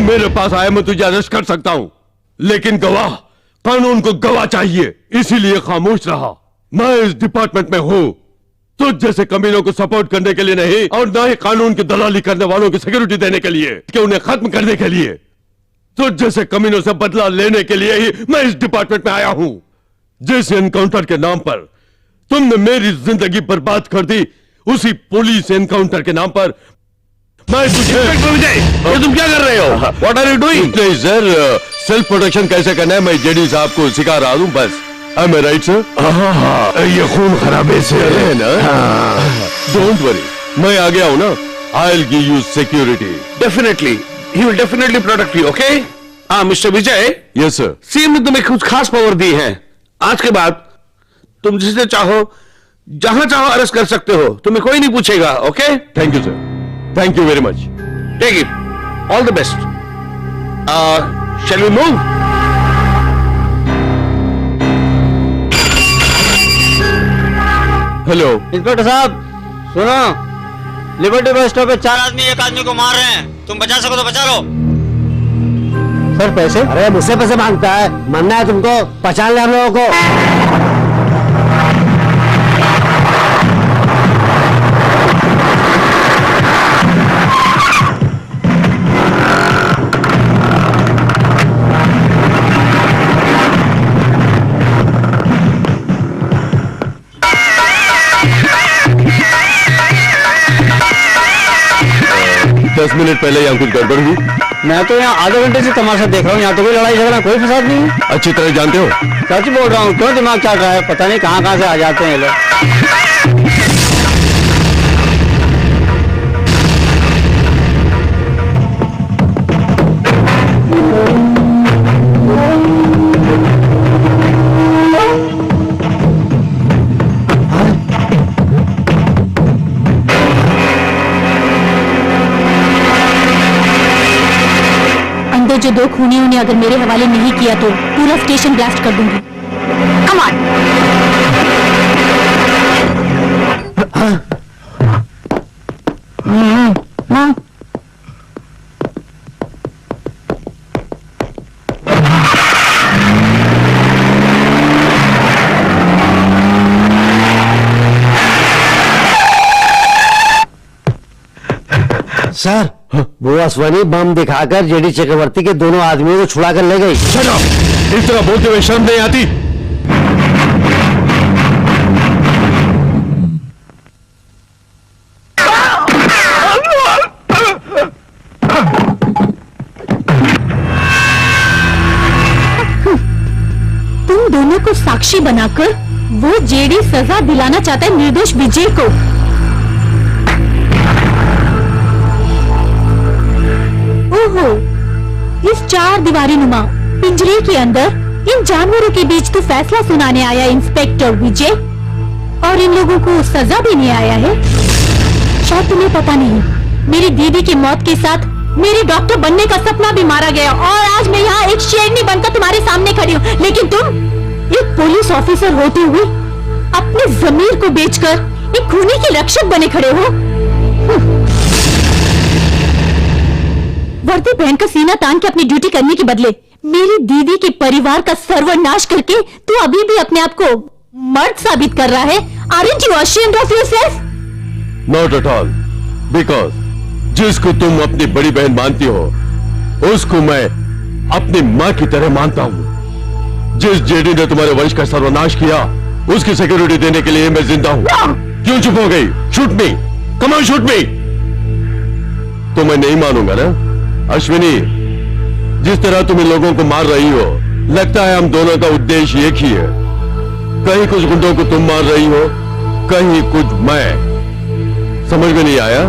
मेरे पास आया, मैं तुझे अरेस्ट कर सकता हूं, लेकिन गवाह, कानून को गवाह चाहिए, इसीलिए खामोश रहा। मैं इस डिपार्टमेंट में हूं, तुझ जैसे कमीनों को सपोर्ट करने के लिए नहीं, और न ही कानून की दलाली करने वालों की सिक्योरिटी देने के लिए, कि उन्हें खत्म करने के लिए। तुझ जैसे कमीनों से बदला लेने के लिए ही मैं इस डिपार्टमेंट में आया हूं। जिस एनकाउंटर के नाम पर तुमने मेरी जिंदगी बर्बाद कर दी, उसी पुलिस एनकाउंटर के नाम पर मैं तुझे। ये तुम क्या कर रहे हो? What are you doing? नहीं सर, सेल्फ प्रोटेक्शन कैसे करना है मैं जेडी साहब को सिखा रहा हूं बस। Am I right, sir? हाँ, ये खून खराबे से है ना? डोंट वरी, मैं आ गया हूं ना। I'll give you security. Definitely, he will definitely protect you, okay? हाँ, मिस्टर विजय। Yes, sir. सीएम ने तुम्हें कुछ खास पावर दी है। आज के बाद तुम जिसे चाहो, जहां चाहो अरेस्ट कर सकते हो, तुम्हें कोई नहीं पूछेगा, okay? Thank you, sir. Thank you very much. Take it. All the best. Shall we move? Hello. Inspector साहब सुनो, लिबर्टी बस स्टॉप पे 4 आदमी एक आदमी को मार रहे हैं, तुम बचा सको तो बचा लो। सर पैसे? अरे मुझसे पैसे मांगता है, मरना है तुमको? पहचान ले हम लोगों को। दस मिनट पहले यहाँ कुछ गड़बड़ हुई? मैं तो यहाँ आधे घंटे से तमाशा देख रहा हूँ, यहाँ तो कोई लड़ाई झगड़ा कोई फसाद नहीं है। अच्छी तरह जानते हो? सच बोल रहा हूँ, क्यों दिमाग क्या है, पता नहीं कहाँ कहाँ से आ जाते हैं ये लोग। अंदर जो दो खूनियों ने अगर मेरे हवाले नहीं किया तो पूरा स्टेशन ब्लास्ट कर दूंगी। Come on. सर, वो अश्वनी बम दिखाकर जेडी चक्रवर्ती के दोनों आदमियों को छुड़ा कर ले गई। Shut up! इस तरह बोलते हुए शर्म नहीं आती? तुम दोनों को साक्षी बनाकर वो जेडी सजा दिलाना चाहता है निर्दोष विजय को। ओहो, इस चार दीवारी नुमा पिंजरे के अंदर इन जानवरों के बीच तो फैसला सुनाने आया इंस्पेक्टर विजय, और इन लोगों को सजा देने आया है। शायद तुम्हें पता नहीं, मेरी दीदी की मौत के साथ मेरे डॉक्टर बनने का सपना भी मारा गया, और आज मैं यहाँ एक शेरनी बनकर तुम्हारे सामने खड़ी हूँ, लेकिन तुम एक पुलिस ऑफिसर होते हुए अपने जमीर को बेचकर एक खूनी के रक्षक बने खड़े हो। वर्दी पहनकर सीना तान के अपनी ड्यूटी करने के बदले मेरी दीदी के परिवार का सर्वनाश करके तू अभी भी अपने आप को मर्द साबित कर रहा है। Aren't you ashamed of yourself? Not at all. Because जिसको तुम अपनी बड़ी बहन मानती हो, उसको मैं अपनी माँ की तरह मानता हूँ। जिस जेडी ने तुम्हारे वंश का सर्वनाश किया, उसकी सिक्योरिटी देने के लिए मैं जिंदा हूँ। क्यों चुप हो गई? Shoot me, come on shoot मी। तो मैं नहीं मानूंगा ना? अश्विनी, जिस तरह तुम इन लोगों को मार रही हो, लगता है हम दोनों का उद्देश्य एक ही है। कहीं कुछ गुंडों को तुम मार रही हो, कहीं कुछ मैं। समझ में नहीं आया?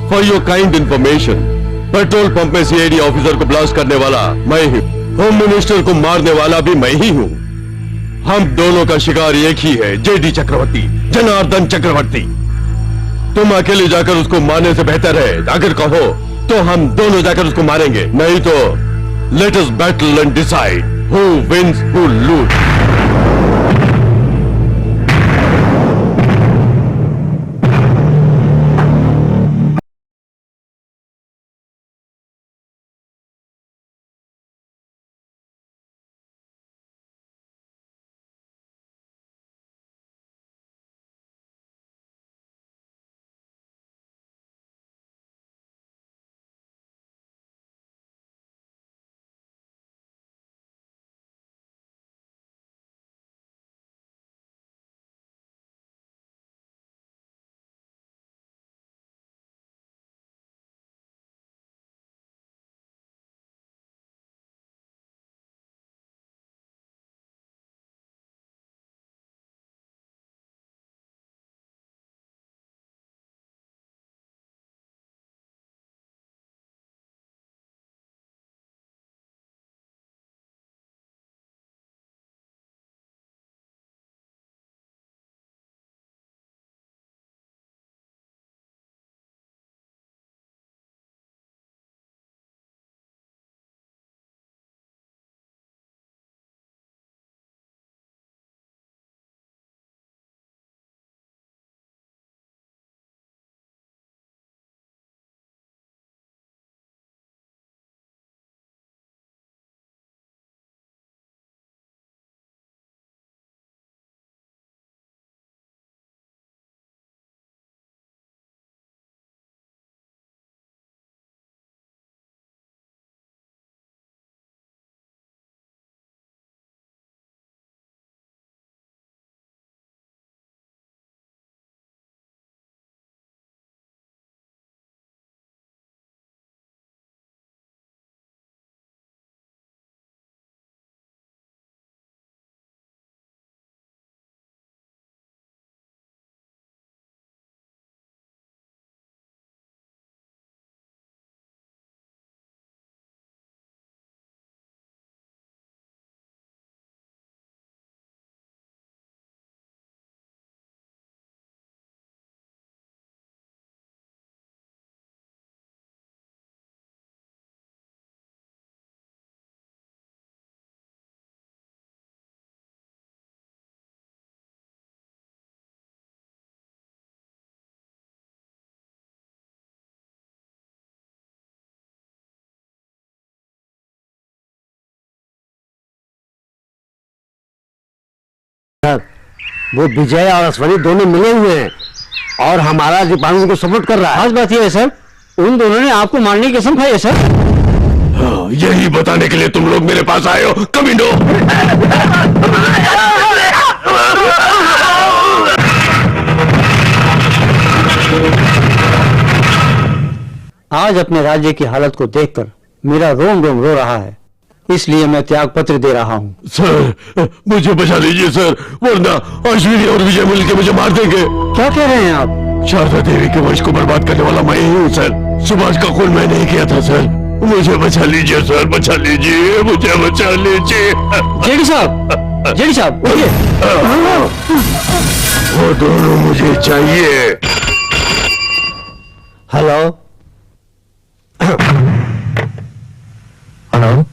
For your kind information, petrol pump में सीआईडी ऑफिसर को ब्लास्ट करने वाला मैं ही, होम मिनिस्टर को मारने वाला भी मैं ही हूं। हम दोनों का शिकार एक ही है, जेडी चक्रवर्ती, जनार्दन चक्रवर्ती। तुम अकेले जाकर उसको मारने से बेहतर है, अगर कहो तो हम दोनों जाकर उसको मारेंगे, नहीं तो let us battle and decide who wins who lose. Sir, वो विजय और अश्वनी दोनों मिले हुए हैं और हमारा डिपार्टमेंट को सपोर्ट कर रहा है। खास बात यह है सर, उन दोनों ने आपको मारने की कसम खाई है सर। यही बताने के लिए तुम लोग मेरे पास आए हो कमीनो। आज अपने राज्य की हालत को देखकर मेरा रोम रोम रो रहा है, इसलिए मैं त्याग पत्र दे रहा हूँ। सर मुझे बचा लीजिए सर, वरना अश्विनी और विजय मिलकर मुझे मार देंगे। क्या कह रहे हैं आप? शारदा देवी के वंश को बर्बाद करने वाला मैं ही हूँ सर। सुभाष का खून मैंने ही किया था सर। मुझे बचा लीजिए सर, बचा लीजिए, मुझे बचा लीजिए। जेडी साहब उठिए। वो दोनों मुझे चाहिए। हेलो हेलो,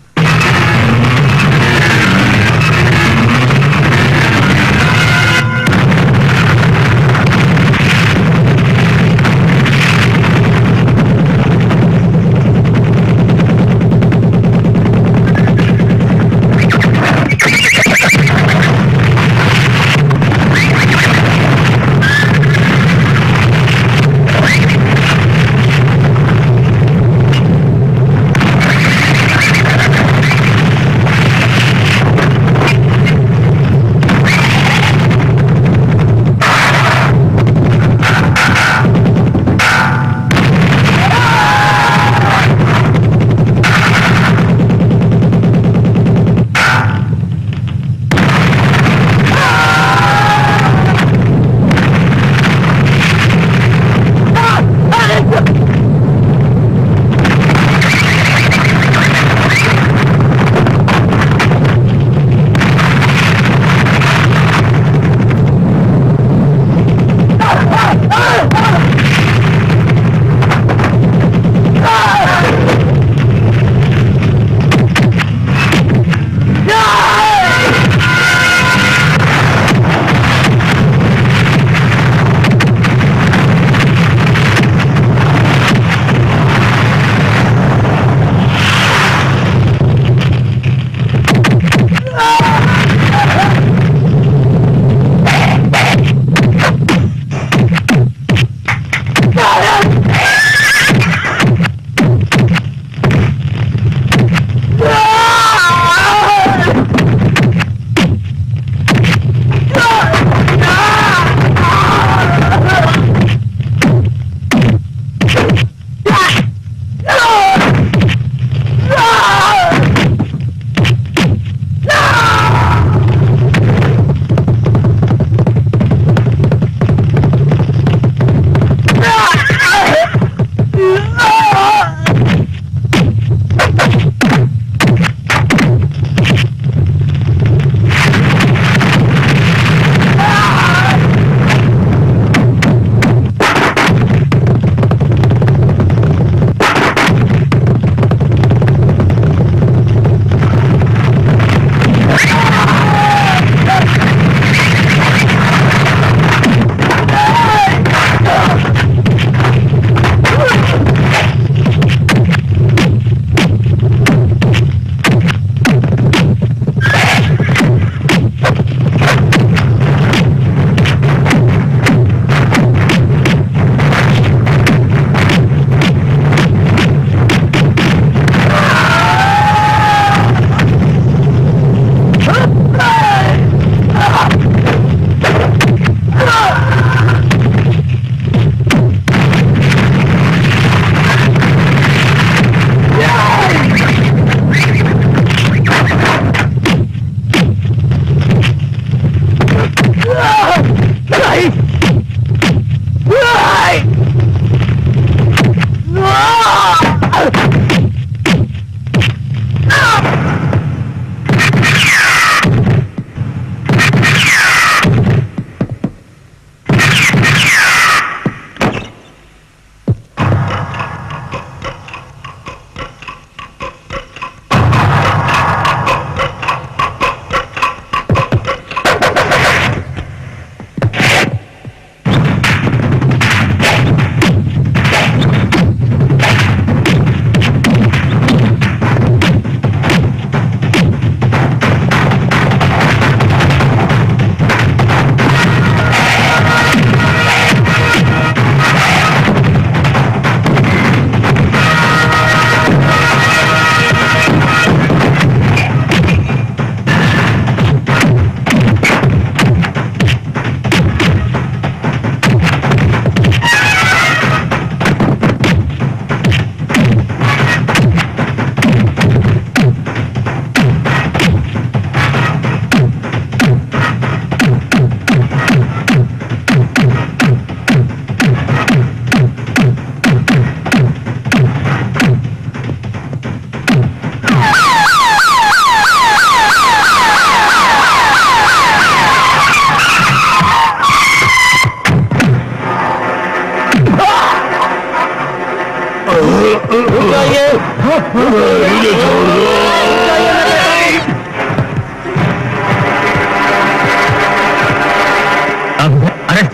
जाइए। मुझे छोड़ दो। अब अरेस्ट